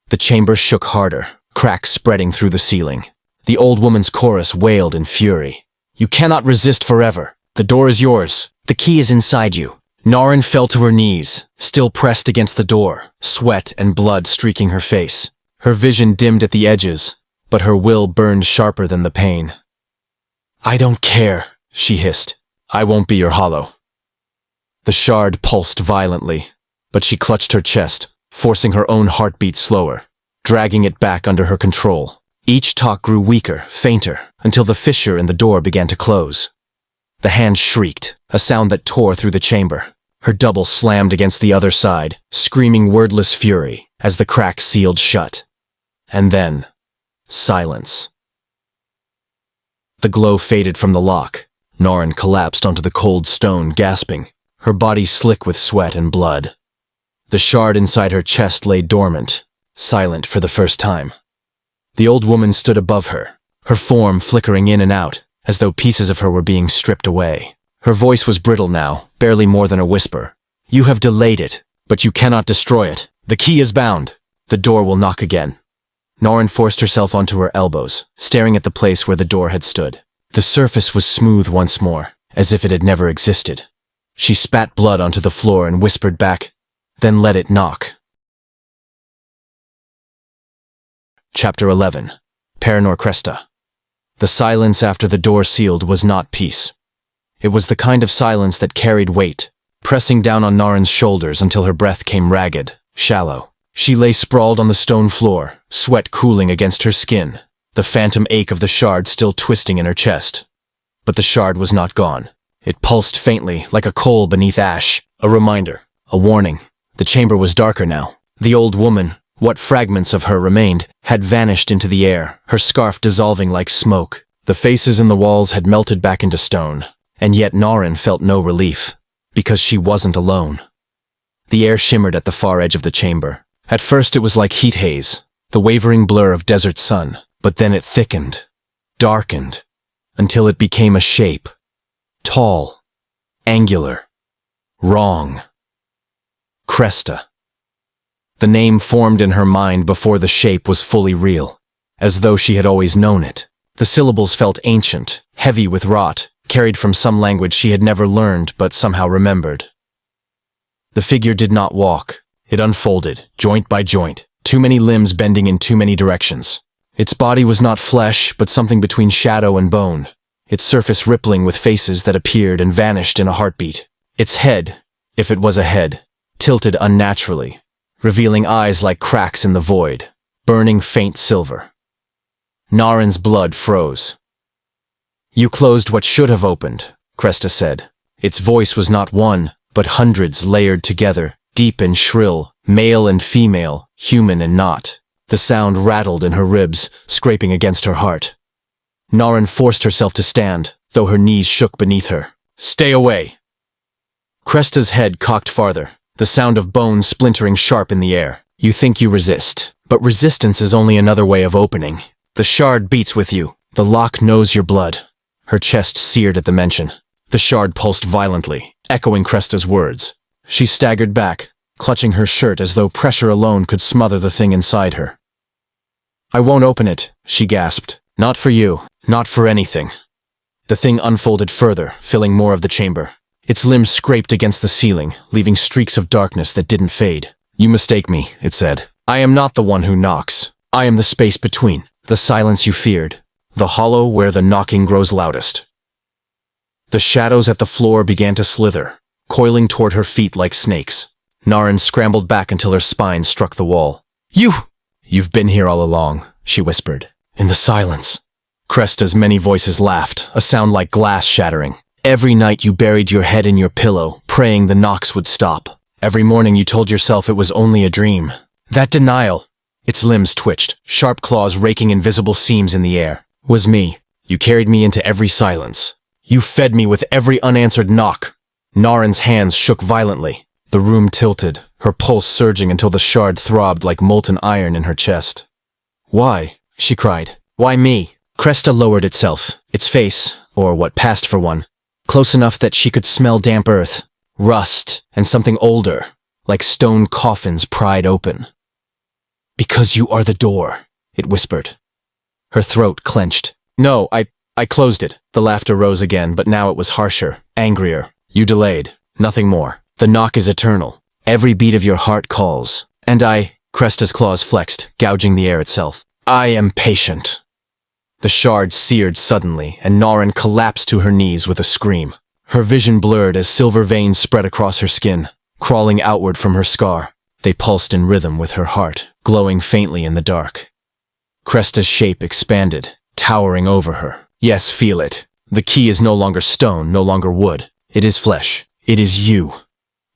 The chamber shook harder, cracks spreading through the ceiling. The old woman's chorus wailed in fury. "You cannot resist forever. The door is yours. The key is inside you." Norin fell to her knees, still pressed against the door, sweat and blood streaking her face. Her vision dimmed at the edges, but her will burned sharper than the pain. "I don't care," she hissed. "I won't be your hollow." The shard pulsed violently, but she clutched her chest, forcing her own heartbeat slower, dragging it back under her control. Each talk grew weaker, fainter, until the fissure in the door began to close. The hand shrieked, a sound that tore through the chamber. Her double slammed against the other side, screaming wordless fury as the crack sealed shut. And then, silence. The glow faded from the lock. Norin collapsed onto the cold stone, gasping, her body slick with sweat and blood. The shard inside her chest lay dormant, silent for the first time. The old woman stood above her, her form flickering in and out, as though pieces of her were being stripped away. Her voice was brittle now, barely more than a whisper. "You have delayed it, but you cannot destroy it. The key is bound. The door will knock again." Norin forced herself onto her elbows, staring at the place where the door had stood. The surface was smooth once more, as if it had never existed. She spat blood onto the floor and whispered back, "Then let it knock." Chapter 11. Paranor Cresta. The silence after the door sealed was not peace. It was the kind of silence that carried weight, pressing down on Norin's shoulders until her breath came ragged, shallow. She lay sprawled on the stone floor, sweat cooling against her skin, the phantom ache of the shard still twisting in her chest. But the shard was not gone. It pulsed faintly, like a coal beneath ash, a reminder, a warning. The chamber was darker now. The old woman, what fragments of her remained, had vanished into the air, her scarf dissolving like smoke. The faces in the walls had melted back into stone, and yet Norin felt no relief, because she wasn't alone. The air shimmered at the far edge of the chamber. At first it was like heat haze, the wavering blur of desert sun, but then it thickened, darkened, until it became a shape. Tall, angular, wrong. Cresta. The name formed in her mind before the shape was fully real, as though she had always known it. The syllables felt ancient, heavy with rot, carried from some language she had never learned but somehow remembered. The figure did not walk. It unfolded, joint by joint, too many limbs bending in too many directions. Its body was not flesh, but something between shadow and bone, its surface rippling with faces that appeared and vanished in a heartbeat. Its head, if it was a head, tilted unnaturally, revealing eyes like cracks in the void, burning faint silver. Norin's blood froze. "You closed what should have opened," Cresta said. Its voice was not one, but hundreds layered together, deep and shrill, male and female, human and not. The sound rattled in her ribs, scraping against her heart. Norin forced herself to stand, though her knees shook beneath her. "Stay away!" Cresta's head cocked farther, the sound of bones splintering sharp in the air. "You think you resist, but resistance is only another way of opening. The shard beats with you. The lock knows your blood." Her chest seared at the mention. The shard pulsed violently, echoing Cresta's words. She staggered back, clutching her shirt as though pressure alone could smother the thing inside her. "I won't open it," she gasped. "Not for you, not for anything." The thing unfolded further, filling more of the chamber. Its limbs scraped against the ceiling, leaving streaks of darkness that didn't fade. "You mistake me," it said. "I am not the one who knocks. I am the space between, the silence you feared, the hollow where the knocking grows loudest." The shadows at the floor began to slither, coiling toward her feet like snakes. Norin scrambled back until her spine struck the wall. You've been here all along," she whispered. "In the silence. Cresta's many voices laughed, a sound like glass shattering. Every night you buried your head in your pillow, praying the knocks would stop. Every morning you told yourself it was only a dream. That denial, its limbs twitched, sharp claws raking invisible seams in the air, was me. You carried me into every silence. You fed me with every unanswered knock. Naren's hands shook violently. The room tilted, her pulse surging until the shard throbbed like molten iron in her chest. Why? She cried. Why me? Cresta lowered itself, its face, or what passed for one, close enough that she could smell damp earth, rust, and something older, like stone coffins pried open. Because you are the door, it whispered. Her throat clenched. No, I closed it. The laughter rose again, but now it was harsher, angrier. You delayed. Nothing more. The knock is eternal. Every beat of your heart calls. And Cresta's claws flexed, gouging the air itself. I am patient. The shard seared suddenly, and Naren collapsed to her knees with a scream. Her vision blurred as silver veins spread across her skin, crawling outward from her scar. They pulsed in rhythm with her heart, glowing faintly in the dark. Cresta's shape expanded, towering over her. Yes, feel it. The key is no longer stone, no longer wood. It is flesh. It is you.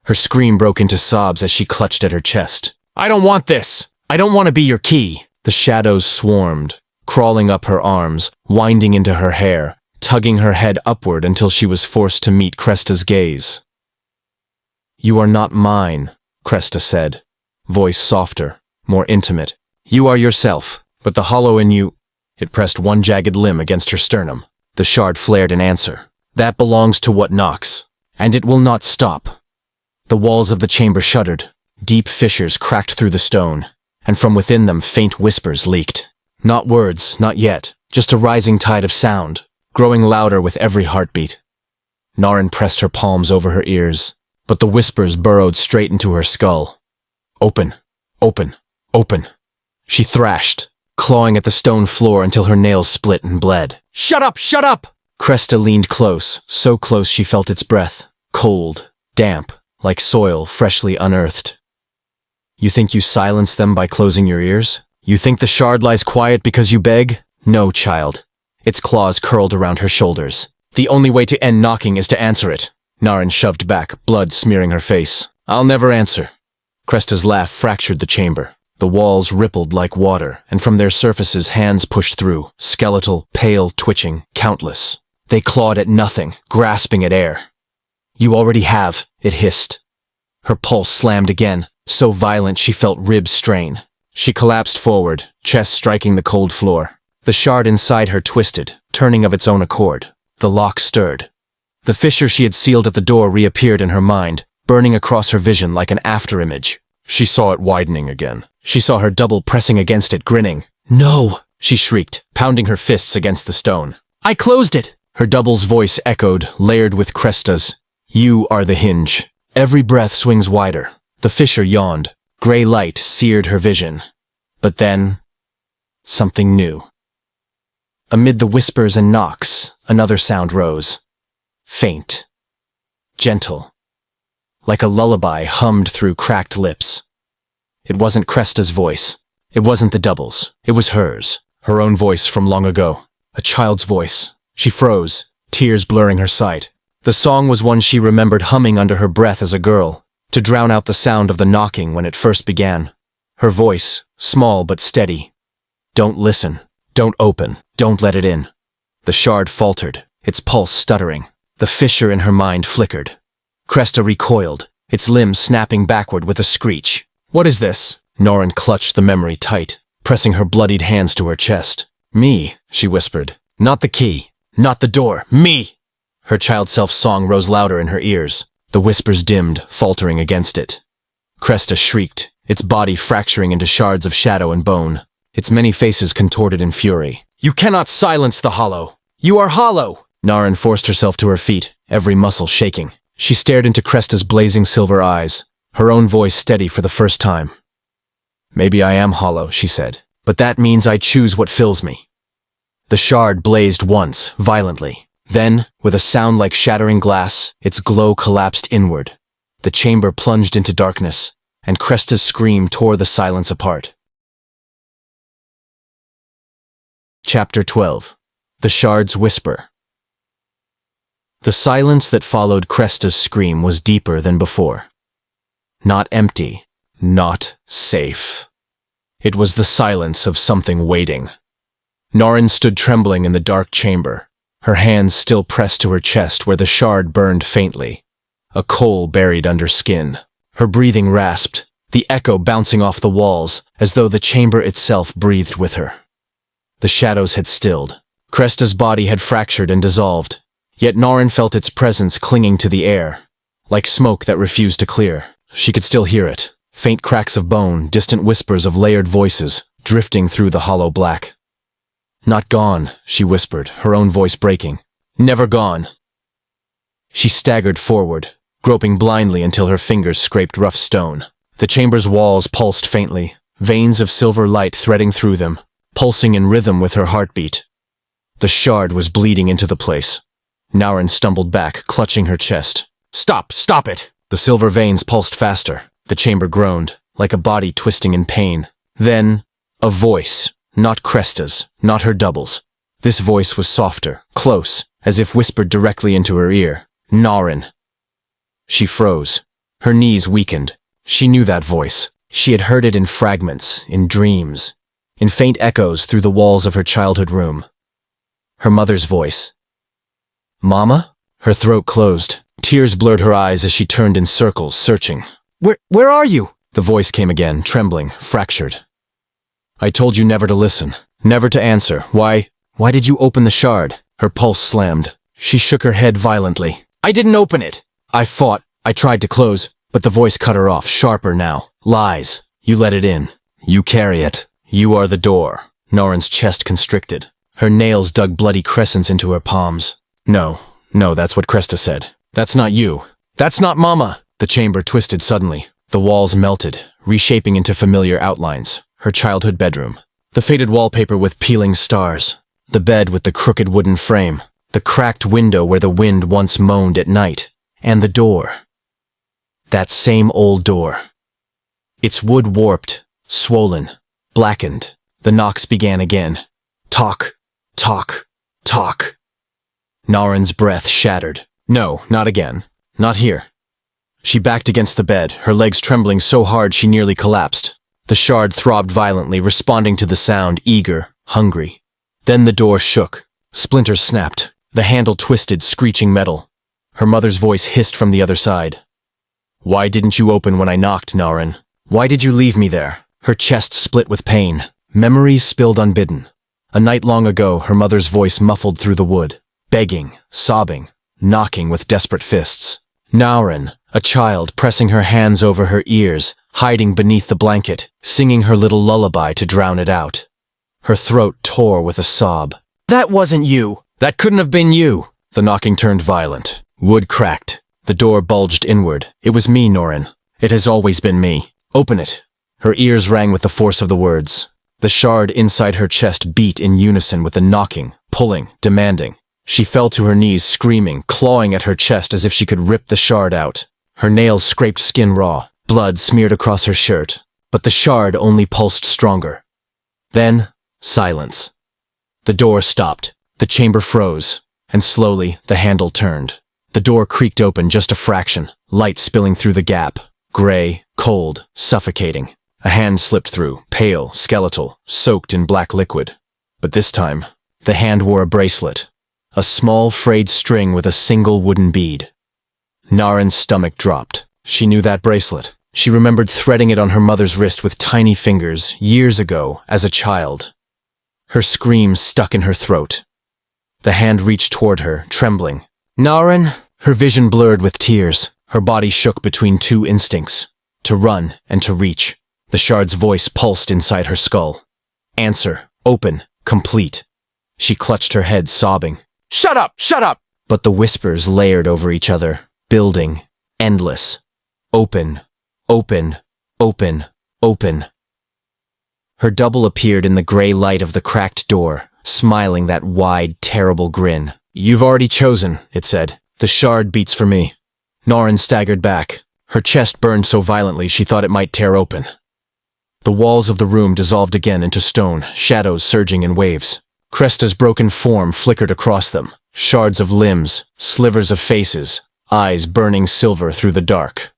Her scream broke into sobs as she clutched at her chest. I don't want this. I don't want to be your key. The shadows swarmed, crawling up her arms, winding into her hair, tugging her head upward until she was forced to meet Cresta's gaze. You are not mine, Cresta said, voice softer, more intimate. You are yourself, but the hollow in you... It pressed one jagged limb against her sternum. The shard flared in answer. That belongs to what knocks, and it will not stop. The walls of the chamber shuddered. Deep fissures cracked through the stone, and from within them faint whispers leaked. Not words, not yet, just a rising tide of sound, growing louder with every heartbeat. Naren pressed her palms over her ears, but the whispers burrowed straight into her skull. Open, open, open. She thrashed, clawing at the stone floor until her nails split and bled. Shut up, shut up! Cresta leaned close, so close she felt its breath, cold, damp, like soil freshly unearthed. You think you silence them by closing your ears? You think the shard lies quiet because you beg? No, child. Its claws curled around her shoulders. The only way to end knocking is to answer it. Naren shoved back, blood smearing her face. I'll never answer. Cresta's laugh fractured the chamber. The walls rippled like water, and from their surfaces hands pushed through, skeletal, pale, twitching, countless. They clawed at nothing, grasping at air. You already have, it hissed. Her pulse slammed again, so violent she felt ribs strain. She collapsed forward, chest striking the cold floor. The shard inside her twisted, turning of its own accord. The lock stirred. The fissure she had sealed at the door reappeared in her mind, burning across her vision like an afterimage. She saw it widening again. She saw her double pressing against it, grinning. No, she shrieked, pounding her fists against the stone. I closed it! Her double's voice echoed, layered with Cresta's. You are the hinge. Every breath swings wider. The fissure yawned. Gray light seared her vision. But then, something new. Amid the whispers and knocks, another sound rose. Faint. Gentle. Like a lullaby hummed through cracked lips. It wasn't Cresta's voice. It wasn't the double's. It was hers. Her own voice from long ago. A child's voice. She froze, tears blurring her sight. The song was one she remembered humming under her breath as a girl, to drown out the sound of the knocking when it first began. Her voice, small but steady. Don't listen. Don't open. Don't let it in. The shard faltered, its pulse stuttering. The fissure in her mind flickered. Cresta recoiled, its limbs snapping backward with a screech. What is this? Naren clutched the memory tight, pressing her bloodied hands to her chest. Me, she whispered. Not the key. Not the door. Me! Her child self's song rose louder in her ears. The whispers dimmed, faltering against it. Cresta shrieked, its body fracturing into shards of shadow and bone, its many faces contorted in fury. You cannot silence the hollow! You are hollow! Naren forced herself to her feet, every muscle shaking. She stared into Cresta's blazing silver eyes, her own voice steady for the first time. Maybe I am hollow, she said, but that means I choose what fills me. The shard blazed once, violently. Then, with a sound like shattering glass, its glow collapsed inward. The chamber plunged into darkness, and Cresta's scream tore the silence apart. Chapter 12. The Shard's whisper. The silence that followed Cresta's scream was deeper than before. Not empty, not safe. It was the silence of something waiting. Narin stood trembling in the dark chamber, her hands still pressed to her chest where the shard burned faintly, a coal buried under skin. Her breathing rasped, the echo bouncing off the walls as though the chamber itself breathed with her. The shadows had stilled. Cresta's body had fractured and dissolved, yet Narin felt its presence clinging to the air, like smoke that refused to clear. She could still hear it, faint cracks of bone, distant whispers of layered voices, drifting through the hollow black. "Not gone," she whispered, her own voice breaking. "Never gone." She staggered forward, groping blindly until her fingers scraped rough stone. The chamber's walls pulsed faintly, veins of silver light threading through them, pulsing in rhythm with her heartbeat. The shard was bleeding into the place. Narin stumbled back, clutching her chest. "Stop! Stop it!" The silver veins pulsed faster. The chamber groaned, like a body twisting in pain. Then, a voice. Not Cresta's, not her double's. This voice was softer, close, as if whispered directly into her ear. "Narin." She froze. Her knees weakened. She knew that voice. She had heard it in fragments, in dreams, in faint echoes through the walls of her childhood room. Her mother's voice. "Mama?" Her throat closed. Tears blurred her eyes as she turned in circles, searching. Where are you?" The voice came again, trembling, fractured. "I told you never to listen, never to answer. Why did you open the shard?" Her pulse slammed. She shook her head violently. "I didn't open it. I fought. I tried to close, but the voice cut her off, sharper now. Lies. You let it in. You carry it. You are the door." Narin's chest constricted. Her nails dug bloody crescents into her palms. No, that's what Cresta said. "That's not you. That's not Mama." The chamber twisted suddenly. The walls melted, reshaping into familiar outlines. Her childhood bedroom. The faded wallpaper with peeling stars. The bed with the crooked wooden frame. The cracked window where the wind once moaned at night. And the door. That same old door. Its wood warped, swollen, blackened. The knocks began again. Talk, talk, talk. Narin's breath shattered. No, not again. Not here. She backed against the bed, her legs trembling so hard she nearly collapsed. The shard throbbed violently, responding to the sound, eager, hungry. Then the door shook. Splinters snapped. The handle twisted, screeching metal. Her mother's voice hissed from the other side. "Why didn't you open when I knocked, Narin? Why did you leave me there?" Her chest split with pain. Memories spilled unbidden. A night long ago, her mother's voice muffled through the wood, begging, sobbing, knocking with desperate fists. Narin, a child, pressing her hands over her ears, hiding beneath the blanket, singing her little lullaby to drown it out. Her throat tore with a sob. "That wasn't you! That couldn't have been you!" The knocking turned violent. Wood cracked. The door bulged inward. "It was me, Narin. It has always been me. Open it." Her ears rang with the force of the words. The shard inside her chest beat in unison with the knocking, pulling, demanding. She fell to her knees, screaming, clawing at her chest as if she could rip the shard out. Her nails scraped skin raw. Blood smeared across her shirt, but the shard only pulsed stronger. Then, silence. The door stopped. The chamber froze, and slowly the handle turned. The door creaked open just a fraction, light spilling through the gap. Gray, cold, suffocating. A hand slipped through, pale, skeletal, soaked in black liquid. But this time, the hand wore a bracelet. A small frayed string with a single wooden bead. Narin's stomach dropped. She knew that bracelet. She remembered threading it on her mother's wrist with tiny fingers, years ago, as a child. Her scream stuck in her throat. The hand reached toward her, trembling. "Narin!" Her vision blurred with tears. Her body shook between two instincts, to run and to reach. The shard's voice pulsed inside her skull. Answer, open, complete. She clutched her head, sobbing. "Shut up! Shut up!" But the whispers layered over each other, building, endless. Open, open, open, open. Her double appeared in the gray light of the cracked door, smiling that wide, terrible grin. "You've already chosen," it said. "The shard beats for me." Narin staggered back. Her chest burned so violently she thought it might tear open. The walls of the room dissolved again into stone, shadows surging in waves. Cresta's broken form flickered across them. Shards of limbs, slivers of faces, eyes burning silver through the dark.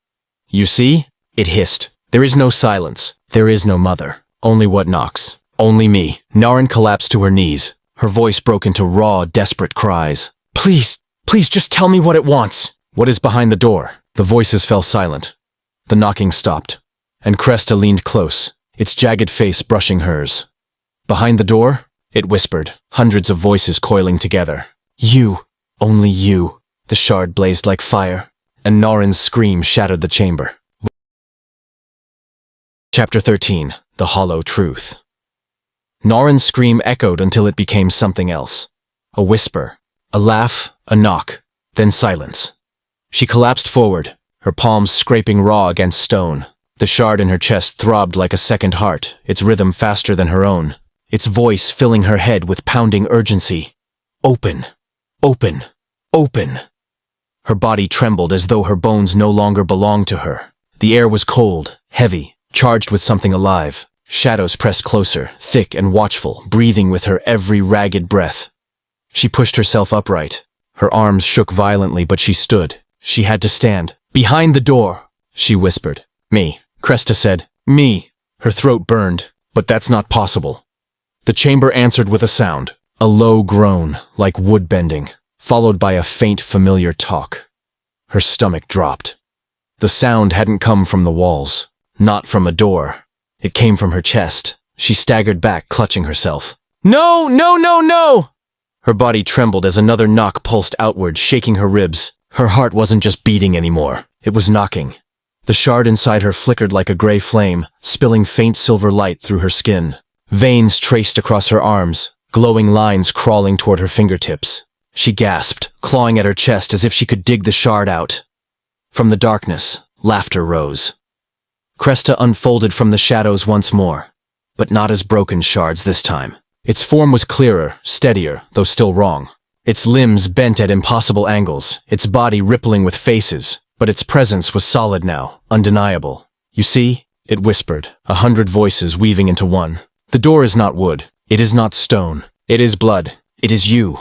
You see? It hissed. There is no silence. There is no mother. Only what knocks. Only me. Naren collapsed to her knees. Her voice broke into raw, desperate cries. Please, please just tell me what it wants. What is behind the door? The voices fell silent. The knocking stopped, and Cresta leaned close, its jagged face brushing hers. Behind the door, it whispered, hundreds of voices coiling together. You, only you. The shard blazed like fire, and Naren's scream shattered the chamber. Chapter 13. The Hollow Truth. Naren's scream echoed until it became something else. A whisper, a laugh, a knock, then silence. She collapsed forward, her palms scraping raw against stone. The shard in her chest throbbed like a second heart, its rhythm faster than her own, its voice filling her head with pounding urgency. Open, open, open. Her body trembled as though her bones no longer belonged to her. The air was cold, heavy, charged with something alive. Shadows pressed closer, thick and watchful, breathing with her every ragged breath. She pushed herself upright. Her arms shook violently, but she stood. She had to stand. Behind the door, she whispered. Me, Cresta said. Me. Her throat burned, but that's not possible. The chamber answered with a sound, a low groan, like wood bending, followed by a faint, familiar talk. Her stomach dropped. The sound hadn't come from the walls, not from a door. It came from her chest. She staggered back, clutching herself. No, no, no, no! Her body trembled as another knock pulsed outward, shaking her ribs. Her heart wasn't just beating anymore. It was knocking. The shard inside her flickered like a gray flame, spilling faint silver light through her skin. Veins traced across her arms, glowing lines crawling toward her fingertips. She gasped, clawing at her chest as if she could dig the shard out. From the darkness, laughter rose. Cresta unfolded from the shadows once more, but not as broken shards this time. Its form was clearer, steadier, though still wrong. Its limbs bent at impossible angles, its body rippling with faces, but its presence was solid now, undeniable. You see, it whispered, 100 voices weaving into one. The door is not wood. It is not stone. It is blood. It is you.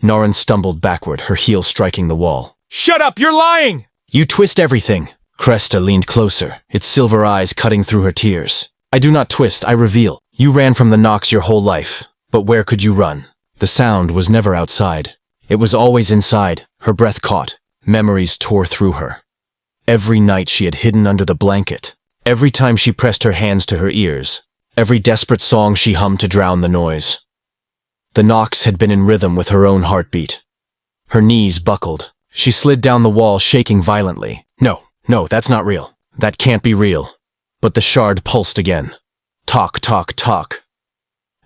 Naren stumbled backward, her heel striking the wall. Shut up, you're lying! You twist everything. Cresta leaned closer, its silver eyes cutting through her tears. I do not twist, I reveal. You ran from the knocks your whole life. But where could you run? The sound was never outside. It was always inside. Her breath caught. Memories tore through her. Every night she had hidden under the blanket. Every time she pressed her hands to her ears. Every desperate song she hummed to drown the noise. The knocks had been in rhythm with her own heartbeat. Her knees buckled. She slid down the wall, shaking violently. No, that's not real. That can't be real. But the shard pulsed again. Talk, talk, talk.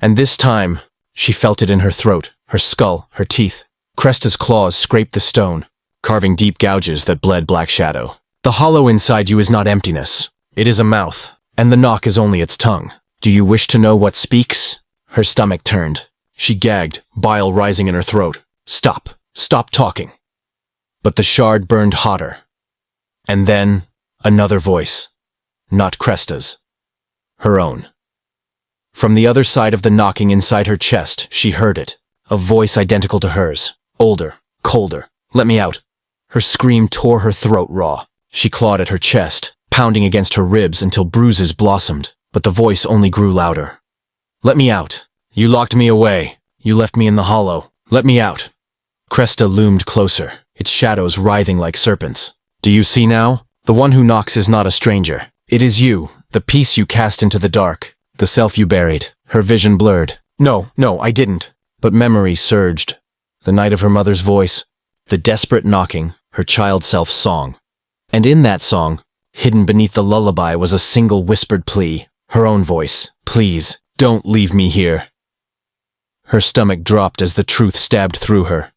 And this time, she felt it in her throat, her skull, her teeth. Cresta's claws scraped the stone, carving deep gouges that bled black shadow. The hollow inside you is not emptiness. It is a mouth, and the knock is only its tongue. Do you wish to know what speaks? Her stomach turned. She gagged, bile rising in her throat. Stop. Stop talking. But the shard burned hotter. And then, another voice. Not Cresta's. Her own. From the other side of the knocking inside her chest, she heard it. A voice identical to hers. Older, colder. Let me out. Her scream tore her throat raw. She clawed at her chest, pounding against her ribs until bruises blossomed, but the voice only grew louder. Let me out. You locked me away. You left me in the hollow. Let me out. Cresta loomed closer, its shadows writhing like serpents. Do you see now? The one who knocks is not a stranger. It is you, the piece you cast into the dark, the self you buried. Her vision blurred. No, I didn't. But memory surged. The night of her mother's voice, the desperate knocking, her child self's song. And in that song, hidden beneath the lullaby was a single whispered plea, her own voice. Please, don't leave me here. Her stomach dropped as the truth stabbed through her.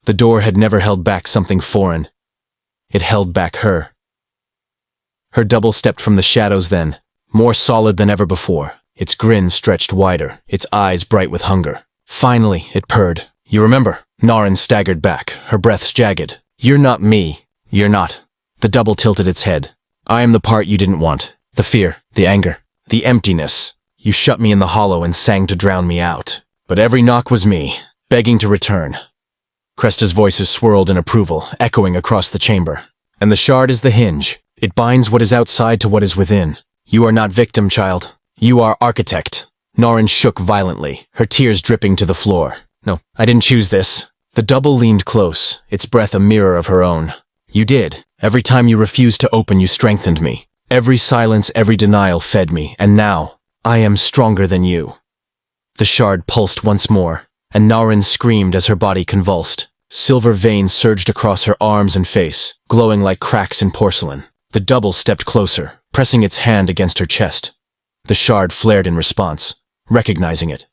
The door had never held back something foreign. It held back her. Her double stepped from the shadows then, more solid than ever before. Its grin stretched wider, its eyes bright with hunger. Finally, it purred. You remember? Naren staggered back, her breaths jagged. You're not me. You're not. The double tilted its head. I am the part you didn't want. The fear, the anger, the emptiness. You shut me in the hollow and sang to drown me out. but every knock was me, begging to return. Cresta's voices swirled in approval, echoing across the chamber. And the shard is the hinge. It binds what is outside to what is within. You are not victim, child. You are architect. Naren shook violently, her tears dripping to the floor. No, I didn't choose this. The double leaned close, its breath a mirror of her own. You did. Every time you refused to open, you strengthened me. Every silence, every denial fed me, and now, I am stronger than you. The shard pulsed once more, and Naren screamed as her body convulsed. Silver veins surged across her arms and face, glowing like cracks in porcelain. The double stepped closer, pressing its hand against her chest. The shard flared in response, recognizing it.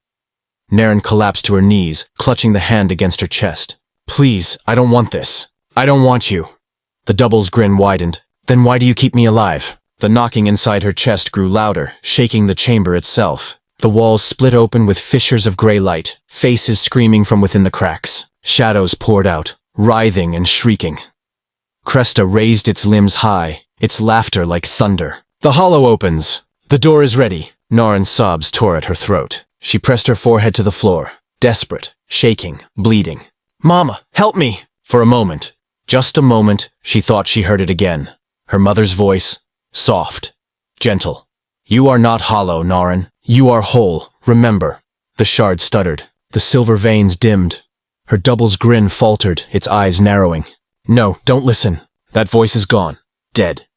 Naren collapsed to her knees, clutching the hand against her chest. Please, I don't want this. I don't want you. The double's grin widened. Then why do you keep me alive? The knocking inside her chest grew louder, shaking the chamber itself. The walls split open with fissures of gray light, faces screaming from within the cracks. Shadows poured out, writhing and shrieking. Cresta raised its limbs high, its laughter like thunder. The hollow opens. The door is ready. Naren's sobs tore at her throat. She pressed her forehead to the floor, desperate, shaking, bleeding. Mama, help me! For a moment, just a moment, she thought she heard it again. Her mother's voice, soft, gentle. You are not hollow, Naren. You are whole, remember. The shard stuttered. The silver veins dimmed. Her double's grin faltered, its eyes narrowing. No, don't listen. That voice is gone. Dead.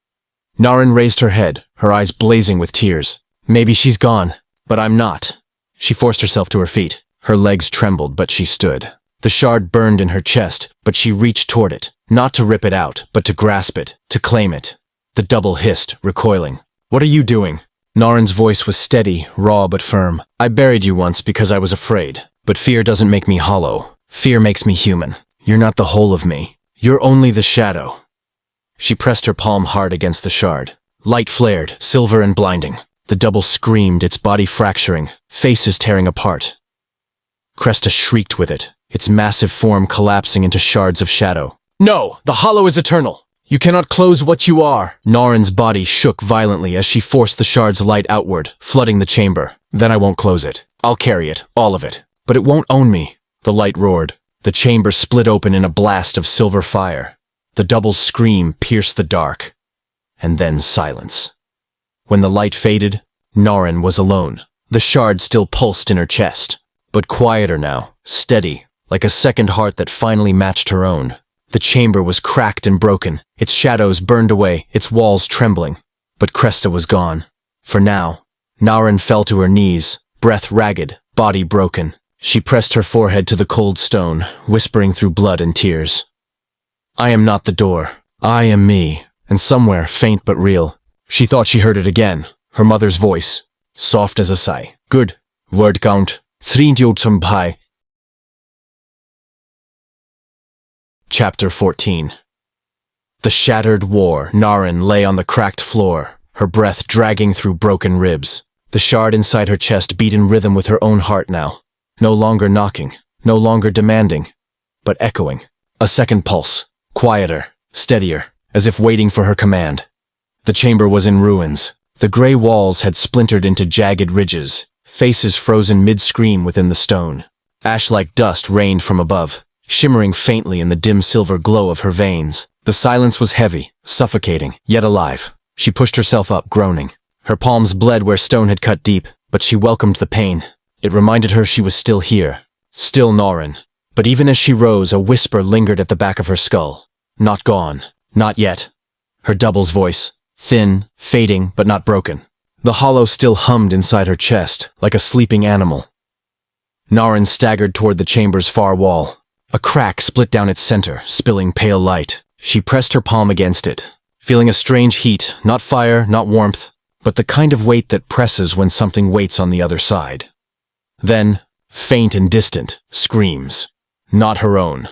Naren raised her head, her eyes blazing with tears. Maybe she's gone, but I'm not. She forced herself to her feet. Her legs trembled, but she stood. The shard burned in her chest, but she reached toward it, not to rip it out, but to grasp it, to claim it. The double hissed, recoiling. What are you doing? Naren's voice was steady, raw but firm. I buried you once because I was afraid. But fear doesn't make me hollow. Fear makes me human. You're not the whole of me. You're only the shadow. She pressed her palm hard against the shard. Light flared, silver and blinding. The double screamed, its body fracturing, faces tearing apart. Cresta shrieked with it, its massive form collapsing into shards of shadow. No! The hollow is eternal! You cannot close what you are! Naren's body shook violently as she forced the shard's light outward, flooding the chamber. Then I won't close it. I'll carry it, all of it. But it won't own me. The light roared. The chamber split open in a blast of silver fire. The double's scream pierced the dark. And then silence. When the light faded, Naren was alone. The shard still pulsed in her chest, but quieter now, steady, like a second heart that finally matched her own. The chamber was cracked and broken, its shadows burned away, its walls trembling. But Cresta was gone. For now. Naren fell to her knees, breath ragged, body broken. She pressed her forehead to the cold stone, whispering through blood and tears. I am not the door. I am me. And somewhere, faint but real, she thought she heard it again. Her mother's voice, soft as a sigh. Good. Word count. 3 Chapter 14. The shattered war. Naren lay on the cracked floor, her breath dragging through broken ribs. The shard inside her chest beat in rhythm with her own heart now. No longer knocking, no longer demanding, but echoing. A second pulse, quieter, steadier, as if waiting for her command. The chamber was in ruins. The gray walls had splintered into jagged ridges, faces frozen mid-scream within the stone. Ash-like dust rained from above, shimmering faintly in the dim silver glow of her veins. The silence was heavy, suffocating, yet alive. She pushed herself up, groaning. Her palms bled where stone had cut deep, but she welcomed the pain. It reminded her she was still here, still Naren. But even as she rose, a whisper lingered at the back of her skull. Not gone, not yet. Her double's voice, thin, fading, but not broken. The hollow still hummed inside her chest, like a sleeping animal. Naren staggered toward the chamber's far wall. A crack split down its center, spilling pale light. She pressed her palm against it, feeling a strange heat, not fire, not warmth, but the kind of weight that presses when something waits on the other side. Then, faint and distant, screams. Not her own.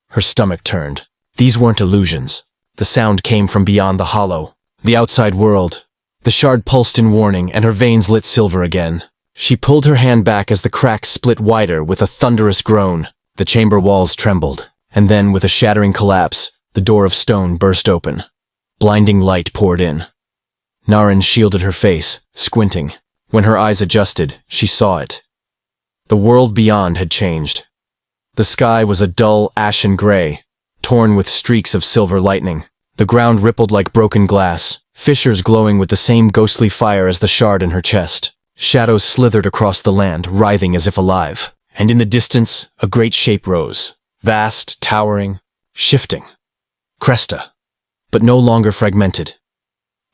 Her stomach turned. These weren't illusions. The sound came from beyond the hollow, the outside world. The shard pulsed in warning, and her veins lit silver again. She pulled her hand back as the crack split wider with a thunderous groan. The chamber walls trembled, and then, with a shattering collapse, the door of stone burst open. Blinding light poured in. Naren shielded her face, squinting. When her eyes adjusted, she saw it. The world beyond had changed. The sky was a dull, ashen gray, torn with streaks of silver lightning. The ground rippled like broken glass, fissures glowing with the same ghostly fire as the shard in her chest. Shadows slithered across the land, writhing as if alive. And in the distance, a great shape rose, vast, towering, shifting. Cresta, but no longer fragmented.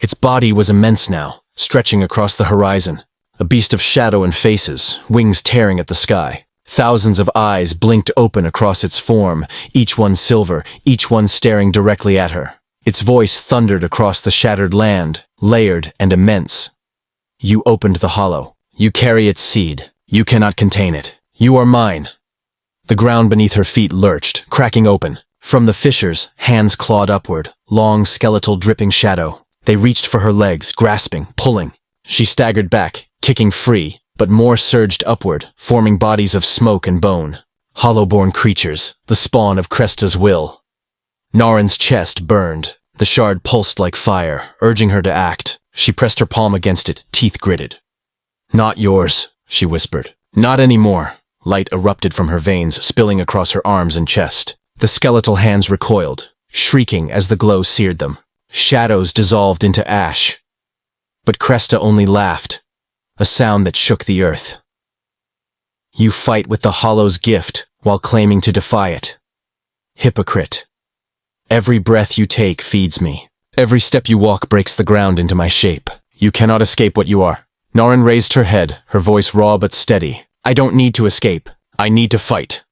Its body was immense now, stretching across the horizon, a beast of shadow and faces, wings tearing at the sky. Thousands of eyes blinked open across its form, each one silver, each one staring directly at her. Its voice thundered across the shattered land, layered and immense. You opened the hollow. You carry its seed. You cannot contain it. You are mine. The ground beneath her feet lurched, cracking open. From the fissures, hands clawed upward, long, skeletal, dripping shadow. They reached for her legs, grasping, pulling. She staggered back, kicking free, but more surged upward, forming bodies of smoke and bone. Hollow-born creatures, the spawn of Cresta's will. Naren's chest burned. The shard pulsed like fire, urging her to act. She pressed her palm against it, teeth gritted. Not yours, she whispered. Not anymore. Light erupted from her veins, spilling across her arms and chest. The skeletal hands recoiled, shrieking as the glow seared them. Shadows dissolved into ash. But Cresta only laughed, a sound that shook the earth. You fight with the Hollow's gift while claiming to defy it. Hypocrite. Every breath you take feeds me. Every step you walk breaks the ground into my shape. You cannot escape what you are. Naren raised her head, her voice raw but steady. I don't need to escape. I need to fight.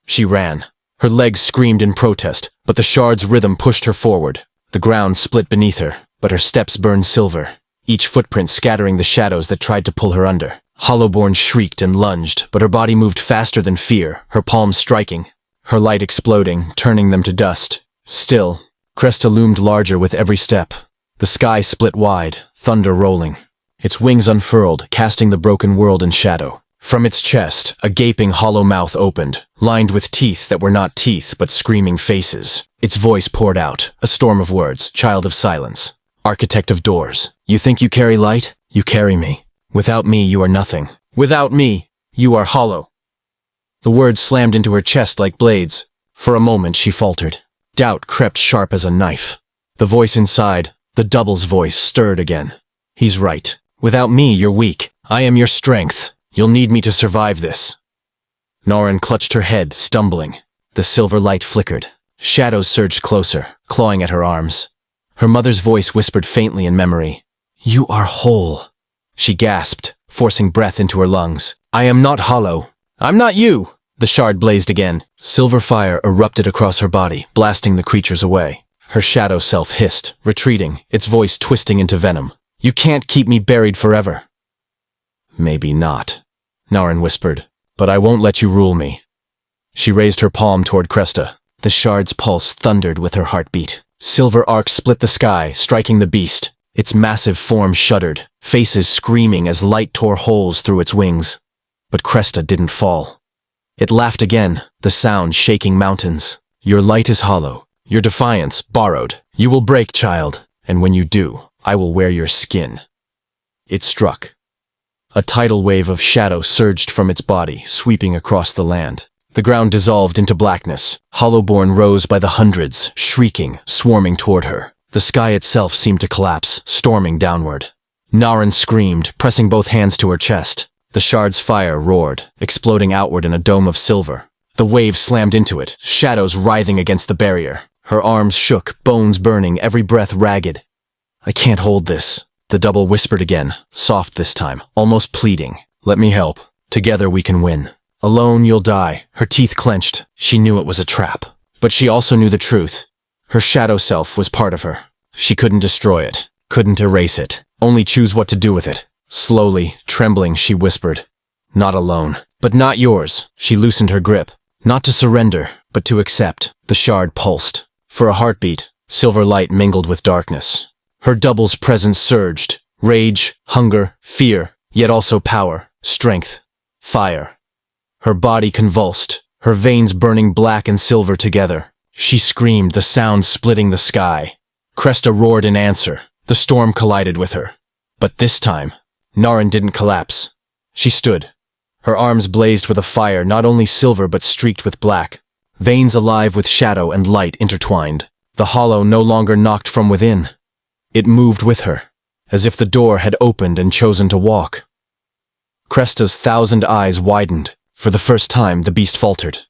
She ran. Her legs screamed in protest, but the shard's rhythm pushed her forward. The ground split beneath her, but her steps burned silver, each footprint scattering the shadows that tried to pull her under. Hollowborn shrieked and lunged, but her body moved faster than fear, her palms striking, her light exploding, turning them to dust. Still, Cresta loomed larger with every step. The sky split wide, thunder rolling. Its wings unfurled, casting the broken world in shadow. From its chest, a gaping hollow mouth opened, lined with teeth that were not teeth but screaming faces. Its voice poured out, a storm of words, child of silence. Architect of doors, you think you carry light? You carry me. Without me, you are nothing. Without me, you are hollow. The words slammed into her chest like blades. For a moment, she faltered. Doubt crept sharp as a knife. The voice inside, the double's voice, stirred again. He's right. Without me, you're weak. I am your strength. You'll need me to survive this. Naren clutched her head, stumbling. The silver light flickered. Shadows surged closer, clawing at her arms. Her mother's voice whispered faintly in memory. You are whole. She gasped, forcing breath into her lungs. I am not hollow. I'm not you. The shard blazed again. Silver fire erupted across her body, blasting the creatures away. Her shadow self hissed, retreating, its voice twisting into venom. You can't keep me buried forever. Maybe not, Naren whispered, but I won't let you rule me. She raised her palm toward Cresta. The shard's pulse thundered with her heartbeat. Silver arcs split the sky, striking the beast. Its massive form shuddered, faces screaming as light tore holes through its wings. But Cresta didn't fall. It laughed again, the sound shaking mountains. Your light is hollow, your defiance borrowed. You will break, child, and when you do, I will wear your skin. It struck. A tidal wave of shadow surged from its body, sweeping across the land. The ground dissolved into blackness. Hollowborn rose by the hundreds, shrieking, swarming toward her. The sky itself seemed to collapse, storming downward. Naren screamed, pressing both hands to her chest. The shard's fire roared, exploding outward in a dome of silver. The wave slammed into it, shadows writhing against the barrier. Her arms shook, bones burning, every breath ragged. I can't hold this, the double whispered again, soft this time, almost pleading. Let me help. Together we can win. Alone you'll die. Her teeth clenched. She knew it was a trap. But she also knew the truth. Her shadow self was part of her. She couldn't destroy it, couldn't erase it, only choose what to do with it. Slowly, trembling, she whispered, not alone, but not yours. She loosened her grip, not to surrender, but to accept. The shard pulsed. For a heartbeat, silver light mingled with darkness. Her double's presence surged, rage, hunger, fear, yet also power, strength, fire. Her body convulsed, her veins burning black and silver together. She screamed, the sound splitting the sky. Cresta roared in answer. The storm collided with her. But this time, Naren didn't collapse. She stood, Her arms blazed with a fire not only silver but streaked with black, veins alive with shadow and light intertwined. The hollow no longer knocked from within. It moved with her, as if the door had opened and chosen to walk. Cresta's 1,000 eyes widened. For the first time, the beast faltered.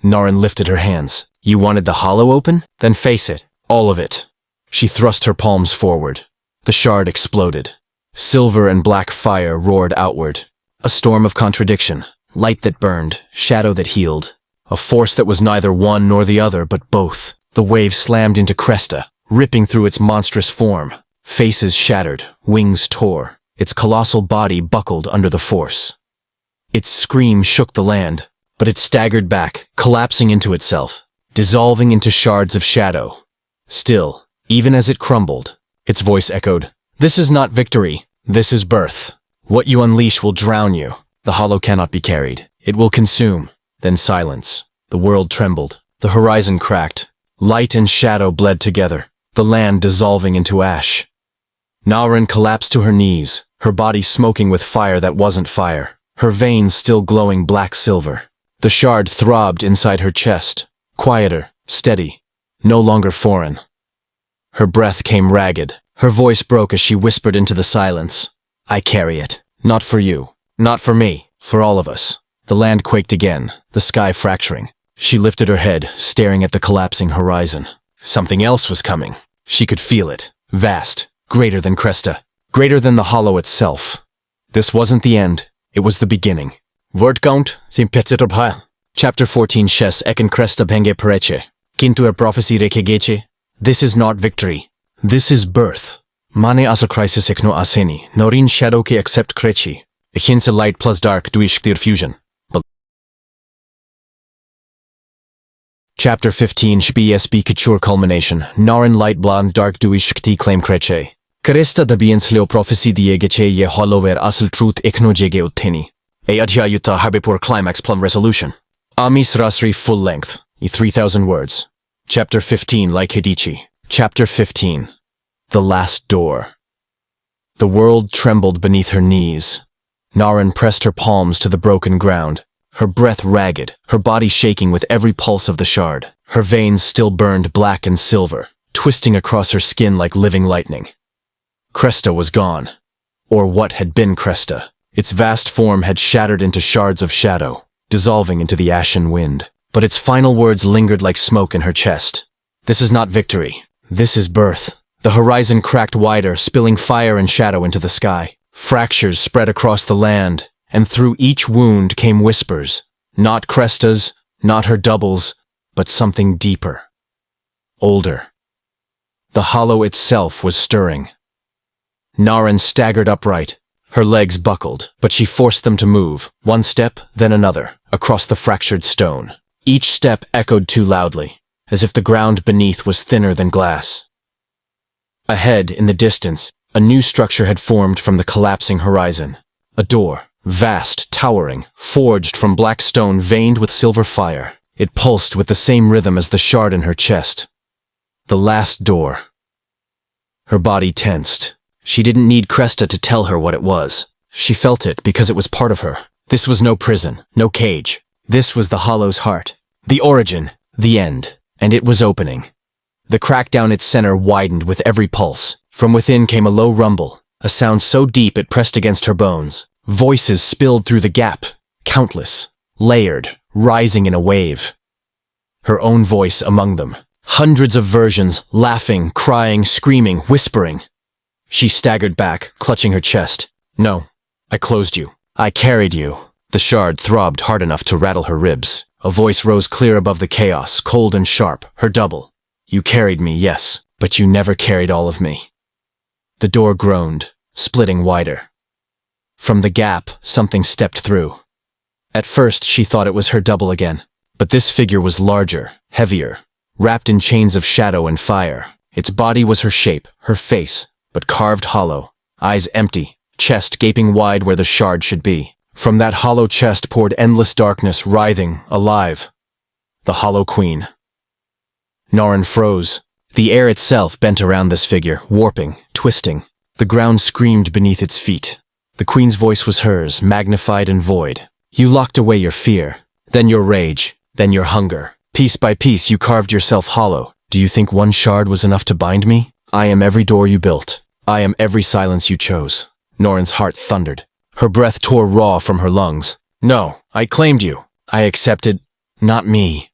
Naren lifted her hands. You wanted the hollow open? Then face it. All of it. She thrust her palms forward. The shard exploded. Silver and black fire roared outward. A storm of contradiction. Light that burned, shadow that healed. A force that was neither one nor the other, but both. The wave slammed into Cresta, ripping through its monstrous form. Faces shattered, wings tore. Its colossal body buckled under the force. Its scream shook the land, but it staggered back, collapsing into itself, dissolving into shards of shadow. Still, even as it crumbled, its voice echoed, "This is not victory, this is birth. What you unleash will drown you. The hollow cannot be carried. It will consume." Then silence. The world trembled. The horizon cracked. Light and shadow bled together, the land dissolving into ash. Naren collapsed to her knees, her body smoking with fire that wasn't fire, her veins still glowing black silver. The shard throbbed inside her chest, quieter, steady, no longer foreign. Her breath came ragged. Her voice broke as she whispered into the silence. I carry it. Not for you. Not for me. For all of us. The land quaked again, the sky fracturing. She lifted her head, staring at the collapsing horizon. Something else was coming. She could feel it. Vast. Greater than Cresta. Greater than the hollow itself. This wasn't the end. It was the beginning. Word count, Chapter 14 Shes Eken Cresta Penge Pereche. Kintu prophecy rekegeche. This is not victory. This is birth. Mane asa crisis ekno aseni. Norin shadow ke accept krechi. Echinse light plus dark duishktir fusion. Chapter 15 Shbsb Kachur Culmination. Naren light blonde dark duishkti claim kreche. Cresta dabiens sleo prophecy diegeche ye hollower asl truth ekno jege utteni. A adhyayuta habipur climax plum resolution. Amis Rasri full length. 3,000 words. Chapter 15 like Hidichi. Chapter 15. The Last Door. The world trembled beneath her knees. Naren pressed her palms to the broken ground, her breath ragged, her body shaking with every pulse of the shard. Her veins still burned black and silver, twisting across her skin like living lightning. Cresta was gone. Or what had been Cresta. Its vast form had shattered into shards of shadow, dissolving into the ashen wind. But its final words lingered like smoke in her chest. This is not victory. This is birth. The horizon cracked wider, spilling fire and shadow into the sky. Fractures spread across the land, and through each wound came whispers. Not Cresta's, not her doubles, but something deeper. Older. The hollow itself was stirring. Naren staggered upright. Her legs buckled, but she forced them to move, one step, then another, across the fractured stone. Each step echoed too loudly, as if the ground beneath was thinner than glass. Ahead, in the distance, a new structure had formed from the collapsing horizon. A door, vast, towering, forged from black stone veined with silver fire. It pulsed with the same rhythm as the shard in her chest. The last door. Her body tensed. She didn't need Cresta to tell her what it was. She felt it because it was part of her. This was no prison, no cage. This was the hollow's heart. The origin, the end. And it was opening. The crack down its center widened with every pulse. From within came a low rumble, a sound so deep it pressed against her bones. Voices spilled through the gap, countless, layered, rising in a wave. Her own voice among them. Hundreds of versions, laughing, crying, screaming, whispering. She staggered back, clutching her chest. No, I closed you. I carried you. The shard throbbed hard enough to rattle her ribs. A voice rose clear above the chaos, cold and sharp, her double. You carried me, yes, but you never carried all of me. The door groaned, splitting wider. From the gap, something stepped through. At first, she thought it was her double again. But this figure was larger, heavier, wrapped in chains of shadow and fire. Its body was her shape, her face, but carved hollow, eyes empty, chest gaping wide where the shard should be. From that hollow chest poured endless darkness, writhing, alive. The Hollow Queen. Naren froze. The air itself bent around this figure, warping, twisting. The ground screamed beneath its feet. The Queen's voice was hers, magnified and void. You locked away your fear, then your rage, then your hunger. Piece by piece you carved yourself hollow. Do you think one shard was enough to bind me? I am every door you built. I am every silence you chose. Norin's heart thundered. Her breath tore raw from her lungs. No, I claimed you. I accepted, not me.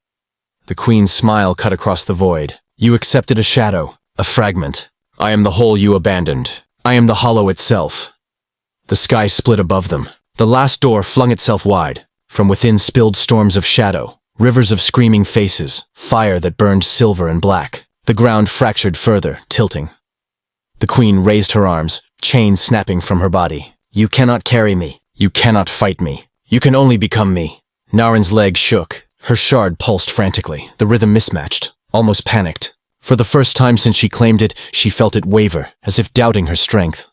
The queen's smile cut across the void. You accepted a shadow, a fragment. I am the whole you abandoned. I am the hollow itself. The sky split above them. The last door flung itself wide. From within spilled storms of shadow, rivers of screaming faces, fire that burned silver and black. The ground fractured further, tilting. The queen raised her arms, chains snapping from her body. You cannot carry me. You cannot fight me. You can only become me. Narin's leg shook. Her shard pulsed frantically, the rhythm mismatched, almost panicked. For the first time since she claimed it, she felt it waver, as if doubting her strength.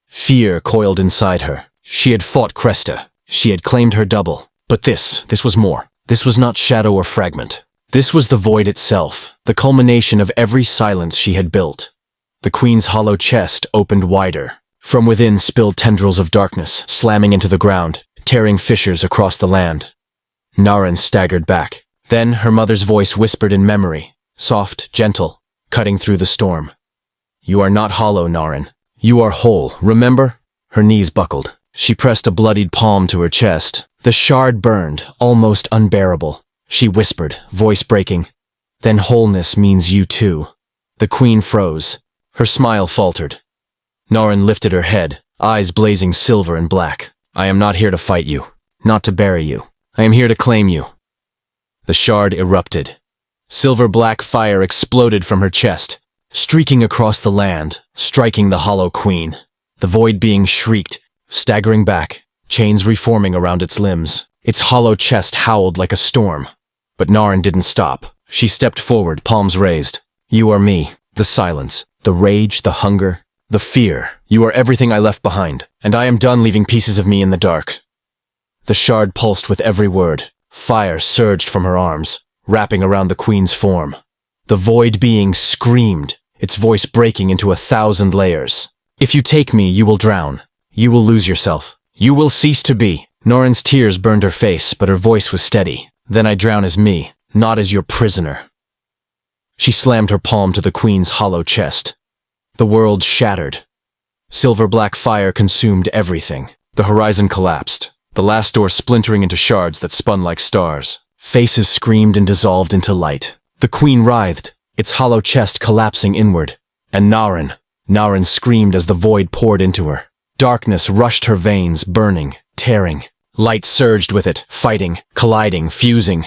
Fear coiled inside her. She had fought Cresta. She had claimed her double. But this was more. This was not shadow or fragment. This was the void itself, the culmination of every silence she had built. The queen's hollow chest opened wider. From within spilled tendrils of darkness, slamming into the ground, tearing fissures across the land. Narin staggered back. Then her mother's voice whispered in memory, soft, gentle, cutting through the storm. You are not hollow, Narin. You are whole, remember? Her knees buckled. She pressed a bloodied palm to her chest. The shard burned, almost unbearable. She whispered, voice breaking. Then wholeness means you too. The queen froze. Her smile faltered. Narin lifted her head, eyes blazing silver and black. I am not here to fight you, not to bury you. I am here to claim you. The shard erupted. Silver-black fire exploded from her chest, streaking across the land, striking the hollow queen. The void being shrieked, staggering back, chains reforming around its limbs. Its hollow chest howled like a storm. But Narin didn't stop. She stepped forward, palms raised. You are me, the silence, the rage, the hunger, the fear. You are everything I left behind, and I am done leaving pieces of me in the dark. The shard pulsed with every word. Fire surged from her arms, wrapping around the queen's form. The void being screamed, its voice breaking into 1,000 layers. If you take me, you will drown. You will lose yourself. You will cease to be. Narin's tears burned her face, but her voice was steady. Then I drown as me, not as your prisoner. She slammed her palm to the queen's hollow chest. The world shattered. Silver-black fire consumed everything. The horizon collapsed, the last door splintering into shards that spun like stars. Faces screamed and dissolved into light. The queen writhed, its hollow chest collapsing inward. And Narin screamed as the void poured into her. Darkness rushed her veins, burning, tearing. Light surged with it, fighting, colliding, fusing.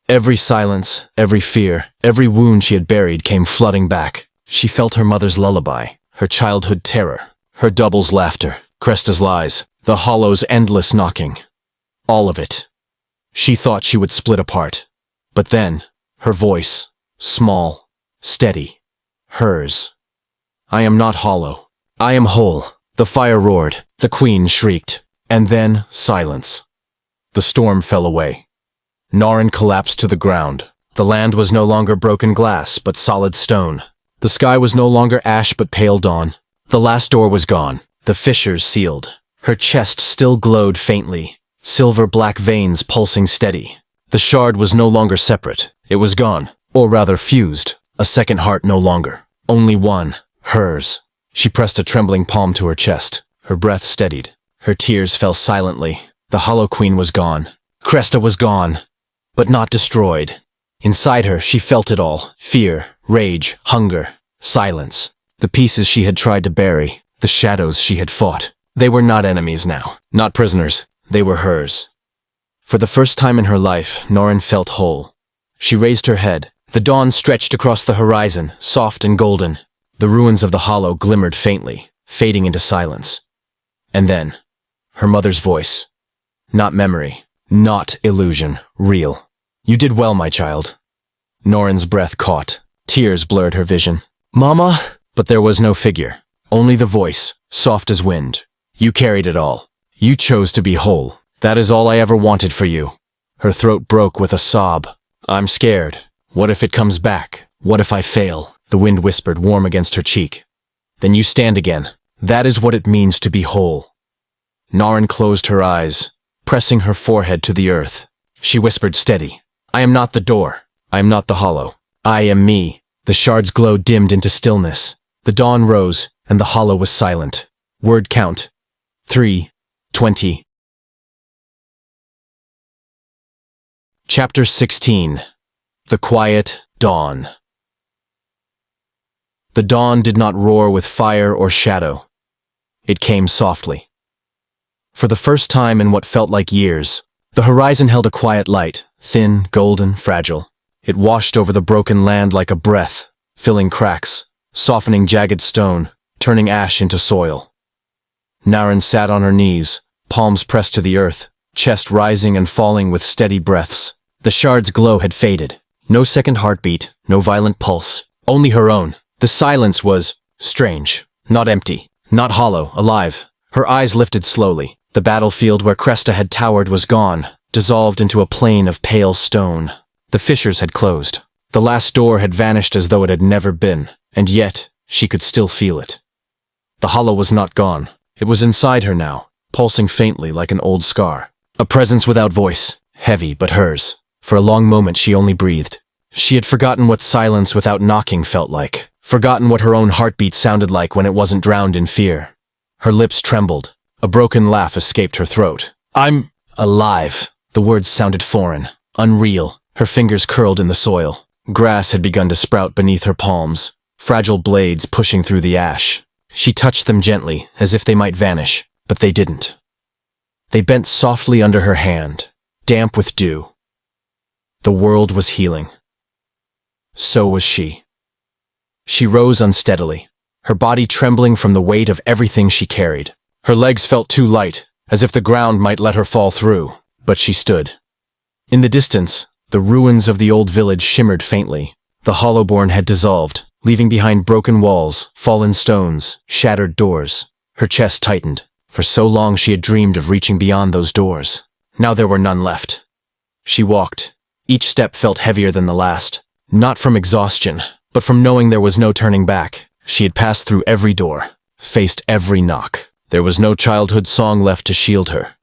Every silence, every fear, every wound she had buried came flooding back. She felt her mother's lullaby, her childhood terror, her double's laughter, Cresta's lies, the hollow's endless knocking. All of it. She thought she would split apart. But then, her voice, small, steady, hers. I am not hollow. I am whole. The fire roared, the queen shrieked, and then silence. The storm fell away. Narin collapsed to the ground. The land was no longer broken glass, but solid stone. The sky was no longer ash, but pale dawn. The last door was gone, the fissures sealed. Her chest still glowed faintly, silver-black veins pulsing steady. The shard was no longer separate. It was gone, or rather fused, a second heart no longer. Only one, hers. She pressed a trembling palm to her chest. Her breath steadied. Her tears fell silently. The hollow queen was gone. Cresta was gone, but not destroyed. Inside her, she felt it all. Fear, rage, hunger, silence. The pieces she had tried to bury, the shadows she had fought. They were not enemies now, not prisoners. They were hers. For the first time in her life, Narin felt whole. She raised her head. The dawn stretched across the horizon, soft and golden. The ruins of the hollow glimmered faintly, fading into silence. And then, her mother's voice. Not memory, not illusion, real. You did well, my child. Narin's breath caught. Tears blurred her vision. Mama? But there was no figure. Only the voice, soft as wind. You carried it all. You chose to be whole. That is all I ever wanted for you. Her throat broke with a sob. I'm scared. What if it comes back? What if I fail? The wind whispered, warm against her cheek. Then you stand again. That is what it means to be whole. Narin closed her eyes. pressing her forehead to the earth. She whispered, "Steady. I am not the door. I am not the hollow. I am me." The shard's glow dimmed into stillness. The dawn rose, and the hollow was silent. Word count: 3, 20. Chapter 16. The Quiet Dawn. The dawn did not roar with fire or shadow. It came softly. For the first time in what felt like years, the horizon held a quiet light, thin, golden, fragile. It washed over the broken land like a breath, filling cracks, softening jagged stone, turning ash into soil. Naren sat on her knees, palms pressed to the earth, chest rising and falling with steady breaths. The shard's glow had faded. No second heartbeat, no violent pulse, only her own. The silence was strange, not empty, not hollow, alive. Her eyes lifted slowly. The battlefield where Cresta had towered was gone, dissolved into a plain of pale stone. The fissures had closed. The last door had vanished as though it had never been, and yet she could still feel it. The hollow was not gone. It was inside her now, pulsing faintly like an old scar. A presence without voice, heavy but hers. For a long moment she only breathed. She had forgotten what silence without knocking felt like, forgotten what her own heartbeat sounded like when it wasn't drowned in fear. Her lips trembled. A broken laugh escaped her throat. "I'm alive." The words sounded foreign, unreal. Her fingers curled in the soil. Grass had begun to sprout beneath her palms, fragile blades pushing through the ash. She touched them gently, as if they might vanish, but they didn't. They bent softly under her hand, damp with dew. The world was healing. So was she. She rose unsteadily, her body trembling from the weight of everything she carried. Her legs felt too light, as if the ground might let her fall through, but she stood. In the distance, the ruins of the old village shimmered faintly. The Hollowborn had dissolved, leaving behind broken walls, fallen stones, shattered doors. Her chest tightened. For so long she had dreamed of reaching beyond those doors. Now there were none left. She walked. Each step felt heavier than the last, not from exhaustion, but from knowing there was no turning back. She had passed through every door, faced every knock. There was no childhood song left to shield her.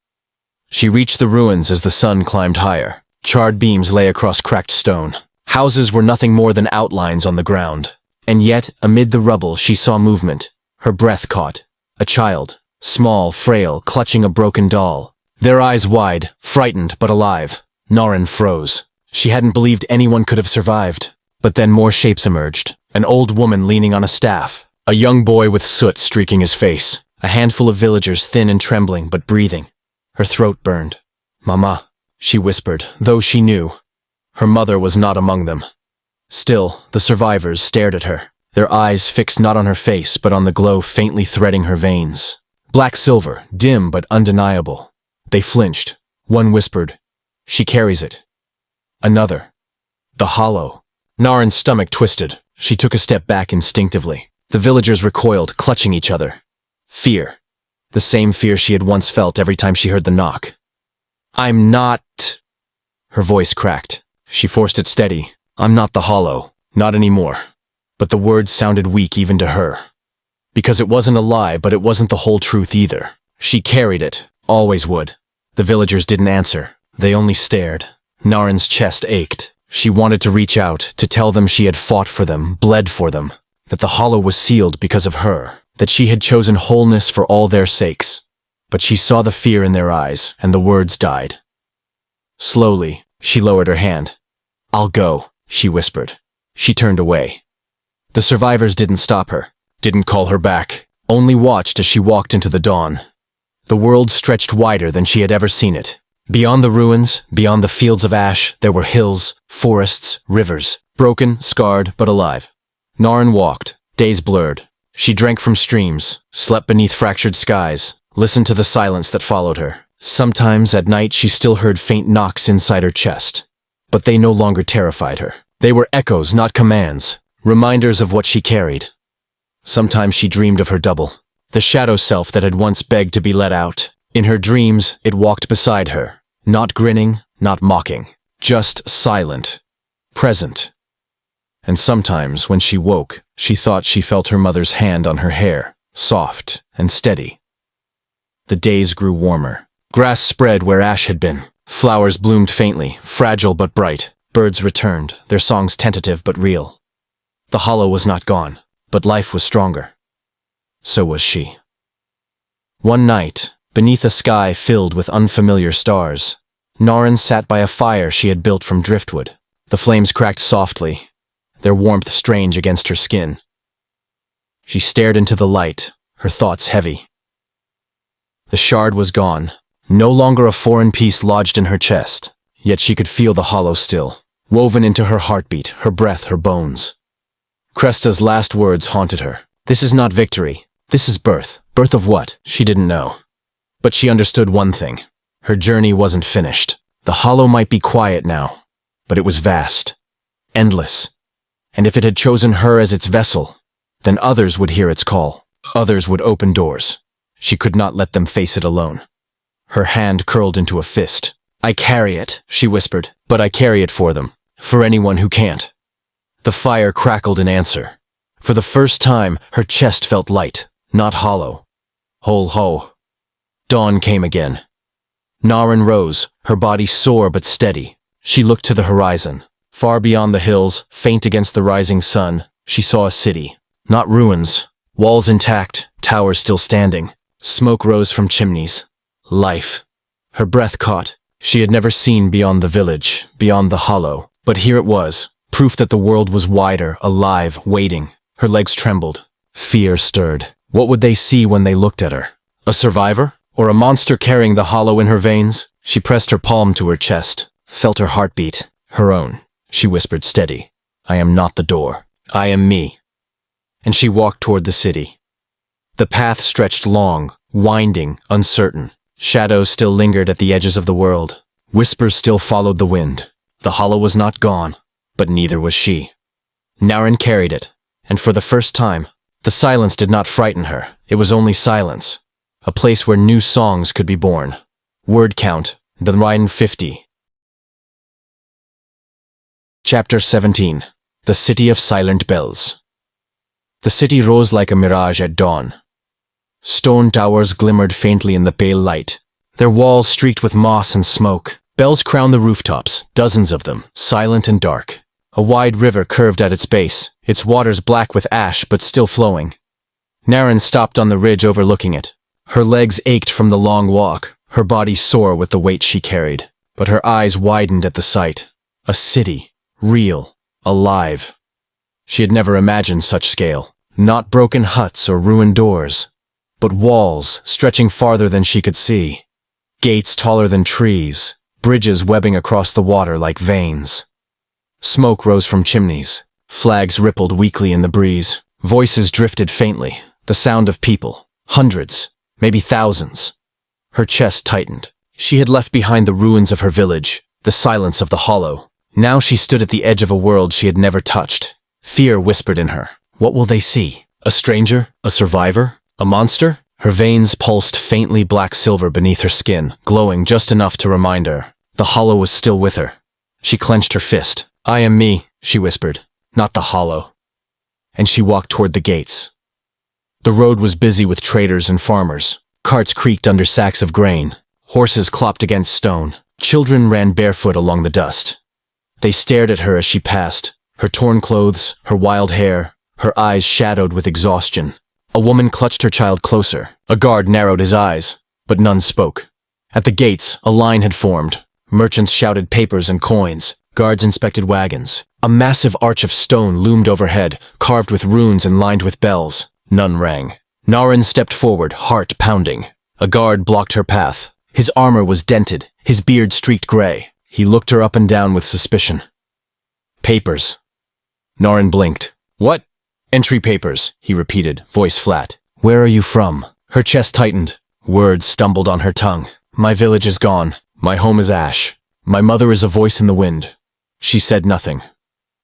She reached the ruins as the sun climbed higher. Charred beams lay across cracked stone. Houses were nothing more than outlines on the ground. And yet, amid the rubble, she saw movement. Her breath caught. A child, small, frail, clutching a broken doll. Their eyes wide, frightened but alive. Naren froze. She hadn't believed anyone could have survived. But then more shapes emerged. An old woman leaning on a staff. A young boy with soot streaking his face. A handful of villagers thin and trembling but breathing. Her throat burned. "Mama," she whispered, though she knew. Her mother was not among them. Still, the survivors stared at her, their eyes fixed not on her face but on the glow faintly threading her veins. Black silver, dim but undeniable. They flinched. One whispered, "She carries it." Another, "The hollow." Naren's stomach twisted. She took a step back instinctively. The villagers recoiled, clutching each other. Fear. The same fear she had once felt every time she heard the knock. "I'm not..." Her voice cracked. She forced it steady. "I'm not the hollow. Not anymore." But the words sounded weak even to her. Because it wasn't a lie, but it wasn't the whole truth either. She carried it. Always would. The villagers didn't answer. They only stared. Naren's chest ached. She wanted to reach out, to tell them she had fought for them, bled for them. That the hollow was sealed because of her. That she had chosen wholeness for all their sakes. But she saw the fear in their eyes, and the words died. Slowly, she lowered her hand. "I'll go," she whispered. She turned away. The survivors didn't stop her, didn't call her back, only watched as she walked into the dawn. The world stretched wider than she had ever seen it. Beyond the ruins, beyond the fields of ash, there were hills, forests, rivers, broken, scarred, but alive. Naren walked, days blurred. She drank from streams, slept beneath fractured skies, listened to the silence that followed her. Sometimes at night she still heard faint knocks inside her chest. But they no longer terrified her. They were echoes, not commands, reminders of what she carried. Sometimes she dreamed of her double, the shadow self that had once begged to be let out. In her dreams, it walked beside her, not grinning, not mocking, just silent, present. And sometimes, when she woke, she thought she felt her mother's hand on her hair, soft and steady. The days grew warmer, Grass spread where ash had been. Flowers bloomed faintly, fragile but bright. Birds returned, their songs tentative but real. The hollow was not gone, but life was stronger. So was she. One night, beneath a sky filled with unfamiliar stars, Naren sat by a fire she had built from driftwood. The flames cracked softly, their warmth strange against her skin. She stared into the light, her thoughts heavy. The shard was gone, no longer a foreign piece lodged in her chest, yet she could feel the hollow still, woven into her heartbeat, her breath, her bones. Cresta's last words haunted her. This is not victory. This is birth. Birth of what? She didn't know. But she understood one thing. Her journey wasn't finished. The hollow might be quiet now, but it was vast, endless. And if it had chosen her as its vessel, then others would hear its call. Others would open doors. She could not let them face it alone. Her hand curled into a fist. I carry it, she whispered, but I carry it for them, for anyone who can't. The fire crackled in answer. For the first time, her chest felt light, not hollow. Ho. Dawn came again. Naren rose, her body sore but steady. She looked to the horizon. Far beyond the hills, faint against the rising sun, she saw a city. Not ruins. Walls intact, towers still standing. Smoke rose from chimneys. Life. Her breath caught. She had never seen beyond the village, beyond the hollow. But here it was, proof that the world was wider, alive, waiting. Her legs trembled. Fear stirred. What would they see when they looked at her? A survivor? Or a monster carrying the hollow in her veins? She pressed her palm to her chest, felt her heartbeat. Her own. She whispered steady. I am not the door. I am me. And she walked toward the city. The path stretched long, winding, uncertain. Shadows still lingered at the edges of the world. Whispers still followed the wind. The hollow was not gone, but neither was she. Naren carried it, and for the first time, the silence did not frighten her. It was only silence. A place where new songs could be born. Word count, the Rhine 50. Chapter 17. The City of Silent Bells. The city rose like a mirage at dawn. Stone towers glimmered faintly in the pale light, their walls streaked with moss and smoke. Bells crowned the rooftops, dozens of them, silent and dark. A wide river curved at its base, its waters black with ash but still flowing. Naren stopped on the ridge overlooking it. Her legs ached from the long walk, her body sore with the weight she carried. But her eyes widened at the sight. A city. Real. Alive. She had never imagined such scale. Not broken huts or ruined doors, but walls stretching farther than she could see. Gates taller than trees, bridges webbing across the water like veins. Smoke rose from chimneys. Flags rippled weakly in the breeze. Voices drifted faintly, the sound of people. Hundreds, maybe thousands. Her chest tightened. She had left behind the ruins of her village, the silence of the hollow. Now she stood at the edge of a world she had never touched. Fear whispered in her. What will they see? A stranger? A survivor? A monster? Her veins pulsed faintly black-silver beneath her skin, glowing just enough to remind her. The hollow was still with her. She clenched her fist. I am me, she whispered, not the hollow. And she walked toward the gates. The road was busy with traders and farmers. Carts creaked under sacks of grain. Horses clopped against stone. Children ran barefoot along the dust. They stared at her as she passed, her torn clothes, her wild hair, her eyes shadowed with exhaustion. A woman clutched her child closer. A guard narrowed his eyes, but none spoke. At the gates, a line had formed. Merchants shouted papers and coins. Guards inspected wagons. A massive arch of stone loomed overhead, carved with runes and lined with bells. None rang. Naren stepped forward, heart pounding. A guard blocked her path. His armor was dented, his beard streaked gray. He looked her up and down with suspicion. Papers. Naren blinked. What? Entry papers, he repeated, voice flat. Where are you from? Her chest tightened. Words stumbled on her tongue. My village is gone. My home is ash. My mother is a voice in the wind. She said nothing.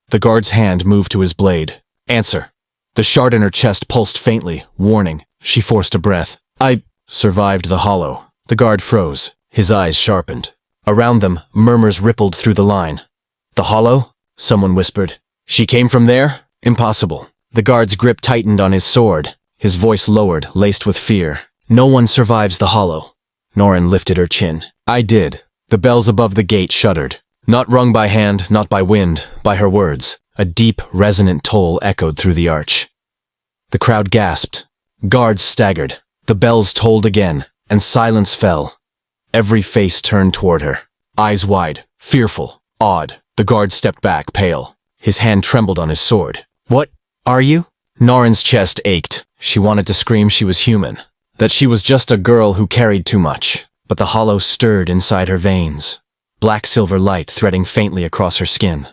The guard's hand moved to his blade. Answer. The shard in her chest pulsed faintly, warning. She forced a breath. I survived the hollow. The guard froze. His eyes sharpened. Around them, murmurs rippled through the line. The hollow? Someone whispered. She came from there? Impossible. The guard's grip tightened on his sword. His voice lowered, laced with fear. No one survives the hollow. Norin lifted her chin. I did. The bells above the gate shuddered. Not rung by hand, not by wind, by her words. A deep, resonant toll echoed through the arch. The crowd gasped. Guards staggered. The bells tolled again, and silence fell. Every face turned toward her. Eyes wide, fearful, awed. The guard stepped back, pale. His hand trembled on his sword. What are you? Norin's chest ached. She wanted to scream she was human, that she was just a girl who carried too much. But the hollow stirred inside her veins. Black silver light threading faintly across her skin.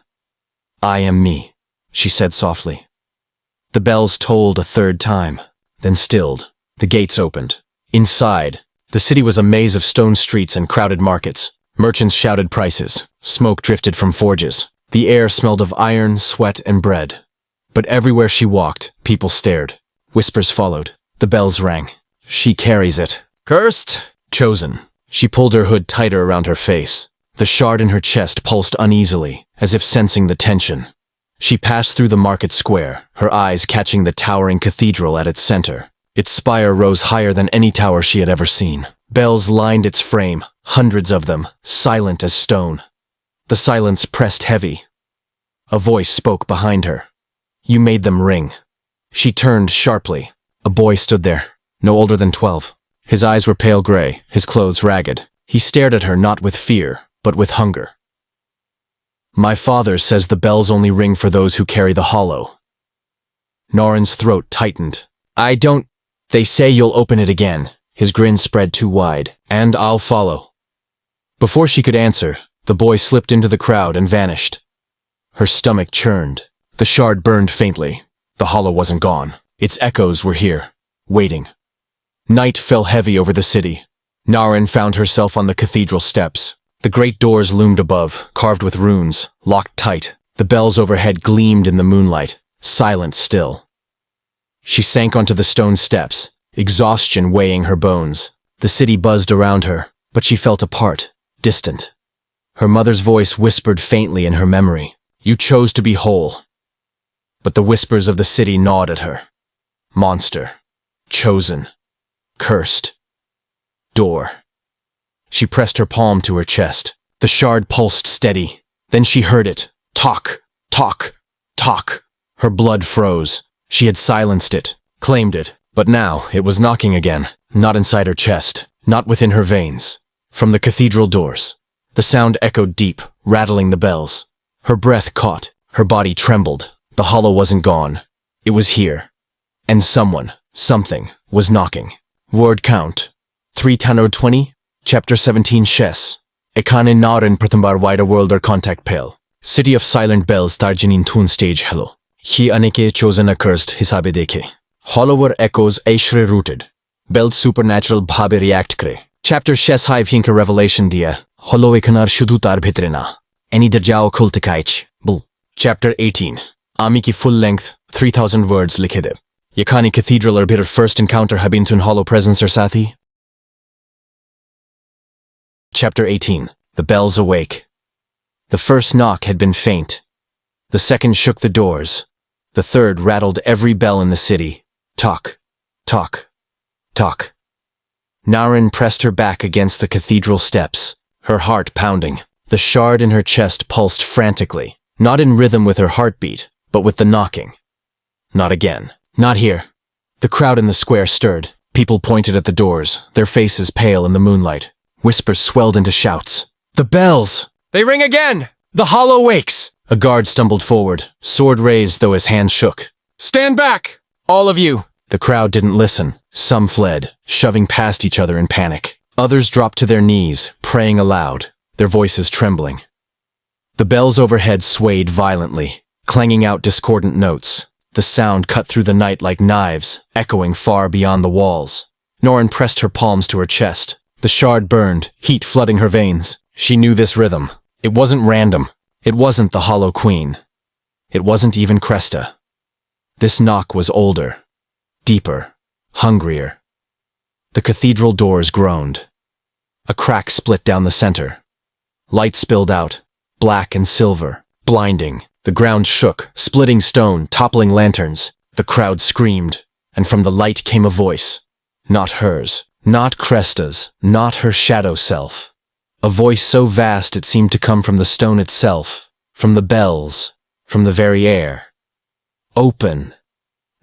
I am me, she said softly. The bells tolled a third time, then stilled. The gates opened. Inside, the city was a maze of stone streets and crowded markets. Merchants shouted prices. Smoke drifted from forges. The air smelled of iron, sweat, and bread. But everywhere she walked, people stared. Whispers followed. The bells rang. She carries it. Cursed! Chosen. She pulled her hood tighter around her face. The shard in her chest pulsed uneasily, as if sensing the tension. She passed through the market square, her eyes catching the towering cathedral at its center. Its spire rose higher than any tower she had ever seen. Bells lined its frame, hundreds of them, silent as stone. The silence pressed heavy. A voice spoke behind her. You made them ring. She turned sharply. A boy stood there, no older than 12. His eyes were pale gray, his clothes ragged. He stared at her not with fear, but with hunger. My father says the bells only ring for those who carry the hollow. Norin's throat tightened. They say you'll open it again. His grin spread too wide. And I'll follow. Before she could answer, the boy slipped into the crowd and vanished. Her stomach churned. The shard burned faintly. The hollow wasn't gone. Its echoes were here, waiting. Night fell heavy over the city. Norin found herself on the cathedral steps. The great doors loomed above, carved with runes, locked tight. The bells overhead gleamed in the moonlight, silent still. She sank onto the stone steps, exhaustion weighing her bones. The city buzzed around her, but she felt apart, distant. Her mother's voice whispered faintly in her memory. You chose to be whole. But the whispers of the city gnawed at her. Monster. Chosen. Cursed. Door. She pressed her palm to her chest. The shard pulsed steady. Then she heard it. Talk. Talk. Talk. Her blood froze. She had silenced it, claimed it, but now it was knocking again, not inside her chest, not within her veins. From the cathedral doors, the sound echoed deep, rattling the bells. Her breath caught, her body trembled. The hollow wasn't gone. It was here. And something, was knocking. Word count. 320, Chapter 17 Shes. Ekane Narin Pratambar Wider Worlder Contact Pale. City of Silent Bells Tarjinin Tune Stage Hello. He aneke chosen accursed hisabe dekhe. Hollower echoes ashre rooted. Bells supernatural bhabe react kre. Chapter Shes Hive Hinka Revelation dia. Hollow ekanar shudutar bhitrena. Any darjao kultikaich. Bull. Chapter 18. Ami ki full length, 3,000 words likhe de. Yakani Cathedral or bitter first encounter habintun hollow presence or sathi. Chapter 18. The bells awake. The first knock had been faint. The second shook the doors. The third rattled every bell in the city. Talk. Talk. Talk. Narin pressed her back against the cathedral steps, her heart pounding. The shard in her chest pulsed frantically, not in rhythm with her heartbeat, but with the knocking. Not again. Not here. The crowd in the square stirred. People pointed at the doors, their faces pale in the moonlight. Whispers swelled into shouts. The bells! They ring again! The hollow wakes! A guard stumbled forward, sword raised though his hand shook. Stand back! All of you! The crowd didn't listen. Some fled, shoving past each other in panic. Others dropped to their knees, praying aloud, their voices trembling. The bells overhead swayed violently, clanging out discordant notes. The sound cut through the night like knives, echoing far beyond the walls. Norin pressed her palms to her chest. The shard burned, heat flooding her veins. She knew this rhythm. It wasn't random. It wasn't the Hollow Queen. It wasn't even Cresta. This knock was older, deeper, hungrier. The cathedral doors groaned. A crack split down the center. Light spilled out, black and silver, blinding. The ground shook, splitting stone, toppling lanterns. The crowd screamed, and from the light came a voice. Not hers, Not Cresta's, not her shadow self. A voice so vast it seemed to come from the stone itself, from the bells, from the very air. Open.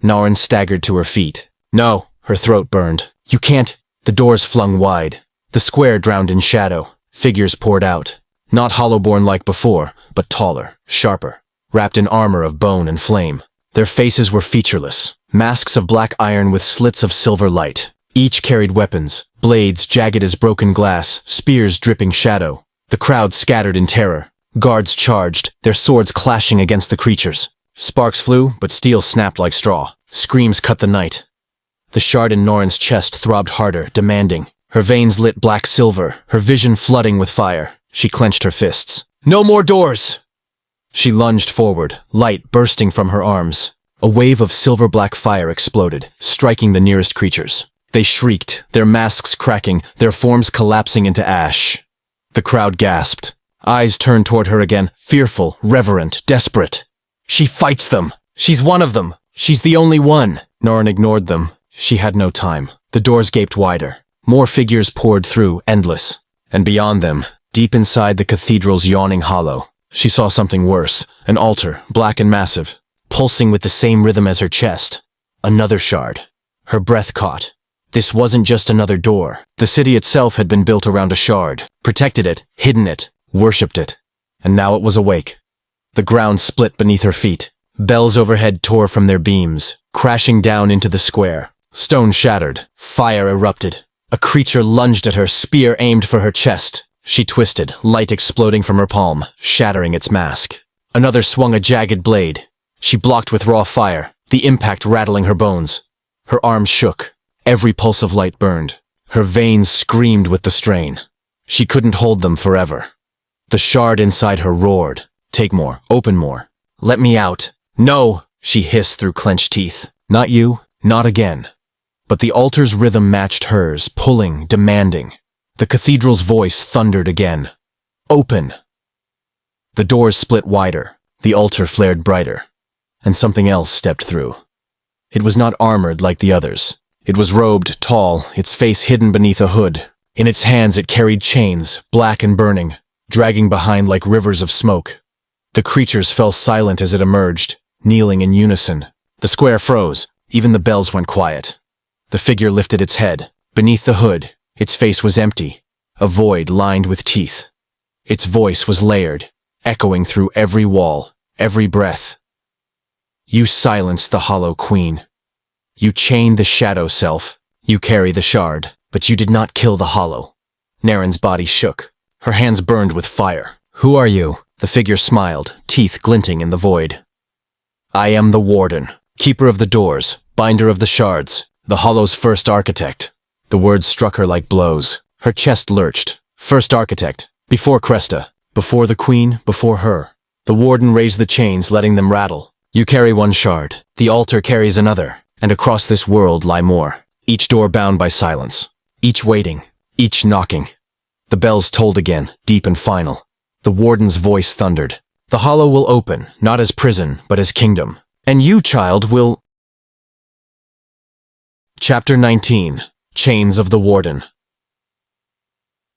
Naren staggered to her feet. No, her throat burned. You can't. The doors flung wide. The square drowned in shadow. Figures poured out. Not Hollowborn like before, but taller, sharper, wrapped in armor of bone and flame. Their faces were featureless, masks of black iron with slits of silver light. Each carried weapons, blades jagged as broken glass, spears dripping shadow. The crowd scattered in terror. Guards charged, their swords clashing against the creatures. Sparks flew, but steel snapped like straw. Screams cut the night. The shard in Norin's chest throbbed harder, demanding. Her veins lit black silver, her vision flooding with fire. She clenched her fists. No more doors! She lunged forward, light bursting from her arms. A wave of silver-black fire exploded, striking the nearest creatures. They shrieked, their masks cracking, their forms collapsing into ash. The crowd gasped. Eyes turned toward her again, fearful, reverent, desperate. She fights them! She's one of them! She's the only one! Norin ignored them. She had no time. The doors gaped wider. More figures poured through, endless. And beyond them, deep inside the cathedral's yawning hollow, she saw something worse. An altar, black and massive, pulsing with the same rhythm as her chest. Another shard. Her breath caught. This wasn't just another door. The city itself had been built around a shard, protected it, hidden it, worshipped it. And now it was awake. The ground split beneath her feet. Bells overhead tore from their beams, crashing down into the square. Stone shattered. Fire erupted. A creature lunged at her, spear aimed for her chest. She twisted, light exploding from her palm, shattering its mask. Another swung a jagged blade. She blocked with raw fire, the impact rattling her bones. Her arms shook. Every pulse of light burned. Her veins screamed with the strain. She couldn't hold them forever. The shard inside her roared. Take more. Open more. Let me out. No! She hissed through clenched teeth. Not you. Not again. But the altar's rhythm matched hers, pulling, demanding. The cathedral's voice thundered again. Open! The doors split wider. The altar flared brighter. And something else stepped through. It was not armored like the others. It was robed, tall, its face hidden beneath a hood. In its hands it carried chains, black and burning, dragging behind like rivers of smoke. The creatures fell silent as it emerged, kneeling in unison. The square froze. Even the bells went quiet. The figure lifted its head. Beneath the hood, its face was empty, a void lined with teeth. Its voice was layered, echoing through every wall, every breath. You silenced the Hollow Queen. You chained the shadow self. You carry the shard, but you did not kill the Hollow. Naren's body shook. Her hands burned with fire. Who are you? The figure smiled, teeth glinting in the void. I am the Warden, keeper of the doors, binder of the shards, the Hollow's first architect. The words struck her like blows. Her chest lurched. First architect. Before Cresta. Before the Queen. Before her. The Warden raised the chains, letting them rattle. You carry one shard. The altar carries another. And across this world lie more. Each door bound by silence. Each waiting. Each knocking. The bells tolled again, deep and final. The Warden's voice thundered. The Hollow will open, not as prison, but as kingdom. And you, child, will... Chapter 19. Chains of the Warden.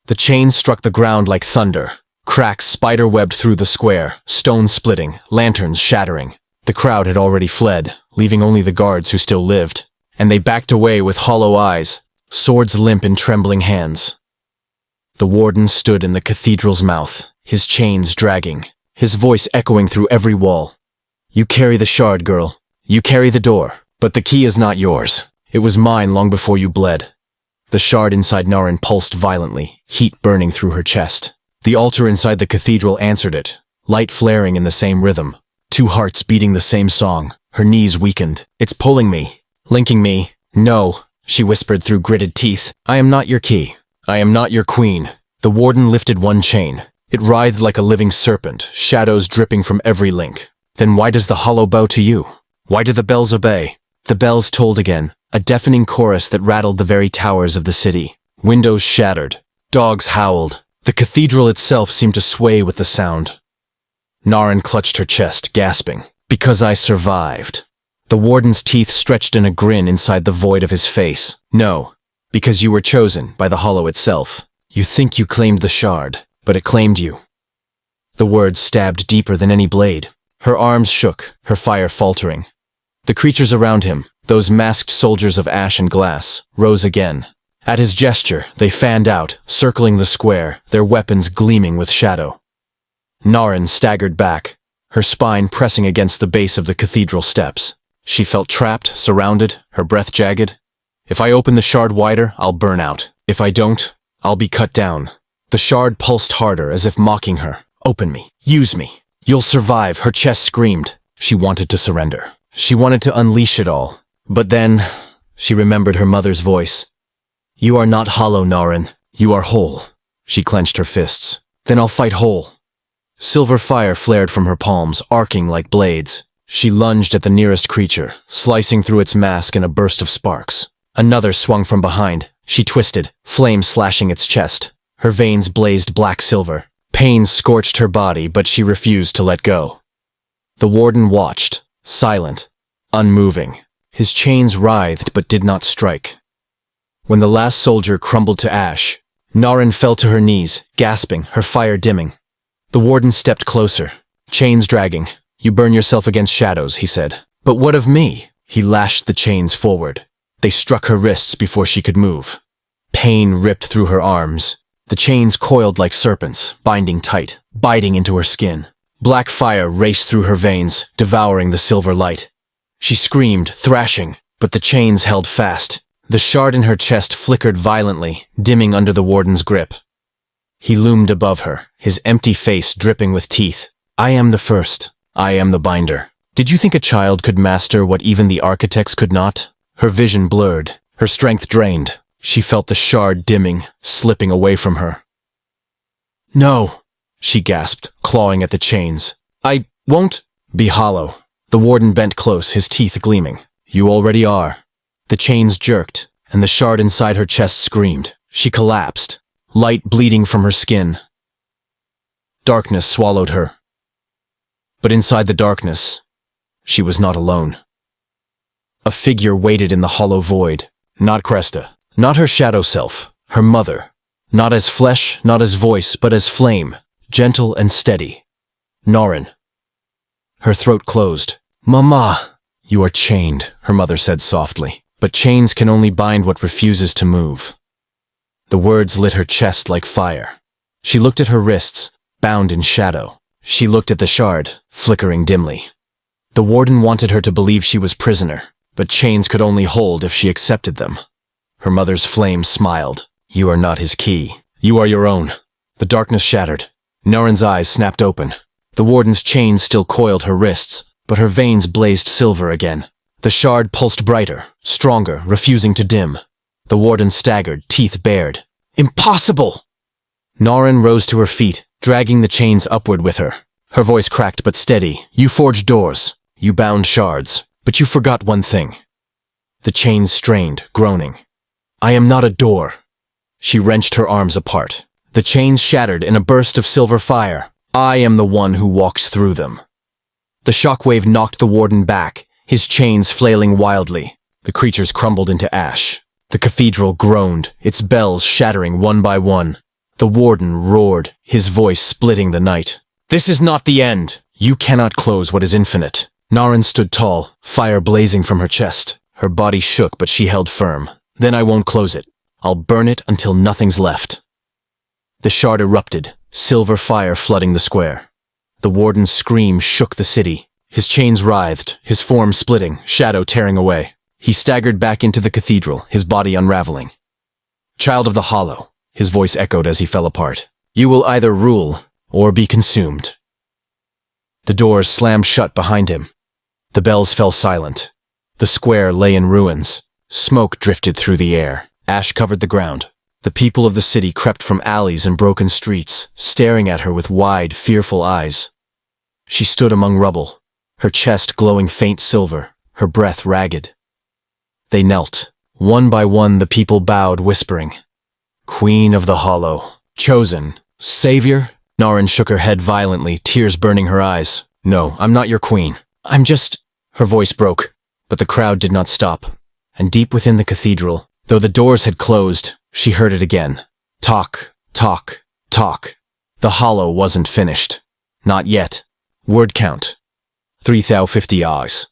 The chains struck the ground like thunder. Cracks spider-webbed through the square, stones splitting, lanterns shattering. The crowd had already fled, leaving only the guards who still lived. And they backed away with hollow eyes, swords limp in trembling hands. The Warden stood in the cathedral's mouth, his chains dragging, his voice echoing through every wall. You carry the shard, girl. You carry the door. But the key is not yours. It was mine long before you bled. The shard inside Naren pulsed violently, heat burning through her chest. The altar inside the cathedral answered it, light flaring in the same rhythm. Two hearts beating the same song. Her knees weakened. It's pulling me. Linking me. No, she whispered through gritted teeth. I am not your key. I am not your queen. The Warden lifted one chain. It writhed like a living serpent, shadows dripping from every link. Then why does the Hollow bow to you? Why do the bells obey? The bells tolled again. A deafening chorus that rattled the very towers of the city. Windows shattered. Dogs howled. The cathedral itself seemed to sway with the sound. Naren clutched her chest, gasping. Because I survived. The Warden's teeth stretched in a grin inside the void of his face. No. Because you were chosen by the hollow itself. You think you claimed the shard, but it claimed you. The words stabbed deeper than any blade. Her arms shook, her fire faltering. The creatures around him, those masked soldiers of ash and glass, rose again. At his gesture, they fanned out, circling the square, their weapons gleaming with shadow. Naren staggered back, her spine pressing against the base of the cathedral steps. She felt trapped, surrounded, her breath jagged. If I open the shard wider, I'll burn out. If I don't, I'll be cut down. The shard pulsed harder, as if mocking her. Open me. Use me. You'll survive, her chest screamed. She wanted to surrender. She wanted to unleash it all. But then, she remembered her mother's voice. You are not hollow, Naren. You are whole. She clenched her fists. Then I'll fight whole. Silver fire flared from her palms, arcing like blades. She lunged at the nearest creature, slicing through its mask in a burst of sparks. Another swung from behind. She twisted, flame slashing its chest. Her veins blazed black-silver. Pain scorched her body, but she refused to let go. The warden watched, silent, unmoving. His chains writhed but did not strike. When the last soldier crumbled to ash, Naren fell to her knees, gasping, her fire dimming. The warden stepped closer, chains dragging. You burn yourself against shadows, he said. But what of me? He lashed the chains forward. They struck her wrists before she could move. Pain ripped through her arms. The chains coiled like serpents, binding tight, biting into her skin. Black fire raced through her veins, devouring the silver light. She screamed, thrashing, but the chains held fast. The shard in her chest flickered violently, dimming under the warden's grip. He loomed above her, his empty face dripping with teeth. I am the first. I am the binder. Did you think a child could master what even the architects could not? Her vision blurred, her strength drained. She felt the shard dimming, slipping away from her. No, she gasped, clawing at the chains. I won't be hollow. The warden bent close, his teeth gleaming. You already are. The chains jerked, and the shard inside her chest screamed. She collapsed, light bleeding from her skin. Darkness swallowed her. But inside the darkness, she was not alone. A figure waited in the hollow void. Not Cresta, not her shadow self, her mother. Not as flesh, not as voice, but as flame, gentle and steady. Naren. Her throat closed. Mama! You are chained, her mother said softly. But chains can only bind what refuses to move. The words lit her chest like fire. She looked at her wrists, bound in shadow. She looked at the shard, flickering dimly. The warden wanted her to believe she was prisoner, but chains could only hold if she accepted them. Her mother's flame smiled. You are not his key. You are your own. The darkness shattered. Naren's eyes snapped open. The warden's chains still coiled her wrists, but her veins blazed silver again. The shard pulsed brighter, stronger, refusing to dim. The warden staggered, teeth bared. Impossible! Naren rose to her feet, dragging the chains upward with her. Her voice cracked but steady. You forged doors. You bound shards. But you forgot one thing. The chains strained, groaning. I am not a door. She wrenched her arms apart. The chains shattered in a burst of silver fire. I am the one who walks through them. The shockwave knocked the warden back, his chains flailing wildly. The creatures crumbled into ash. The cathedral groaned, its bells shattering one by one. The warden roared, his voice splitting the night. This is not the end. You cannot close what is infinite. Naren stood tall, fire blazing from her chest. Her body shook, but she held firm. Then I won't close it. I'll burn it until nothing's left. The shard erupted, silver fire flooding the square. The warden's scream shook the city. His chains writhed, his form splitting, shadow tearing away. He staggered back into the cathedral, his body unraveling. Child of the Hollow, his voice echoed as he fell apart. You will either rule or be consumed. The doors slammed shut behind him. The bells fell silent. The square lay in ruins. Smoke drifted through the air. Ash covered the ground. The people of the city crept from alleys and broken streets, staring at her with wide, fearful eyes. She stood among rubble, her chest glowing faint silver, her breath ragged. They knelt. One by one the people bowed, whispering, Queen of the Hollow, chosen, savior? Naren shook her head violently, tears burning her eyes. No, I'm not your queen. I'm just... Her voice broke, but the crowd did not stop. And deep within the cathedral, Though the doors had closed, she heard it again. Talk, talk, talk. The hollow wasn't finished. Not yet. Word count. 3050 Oz.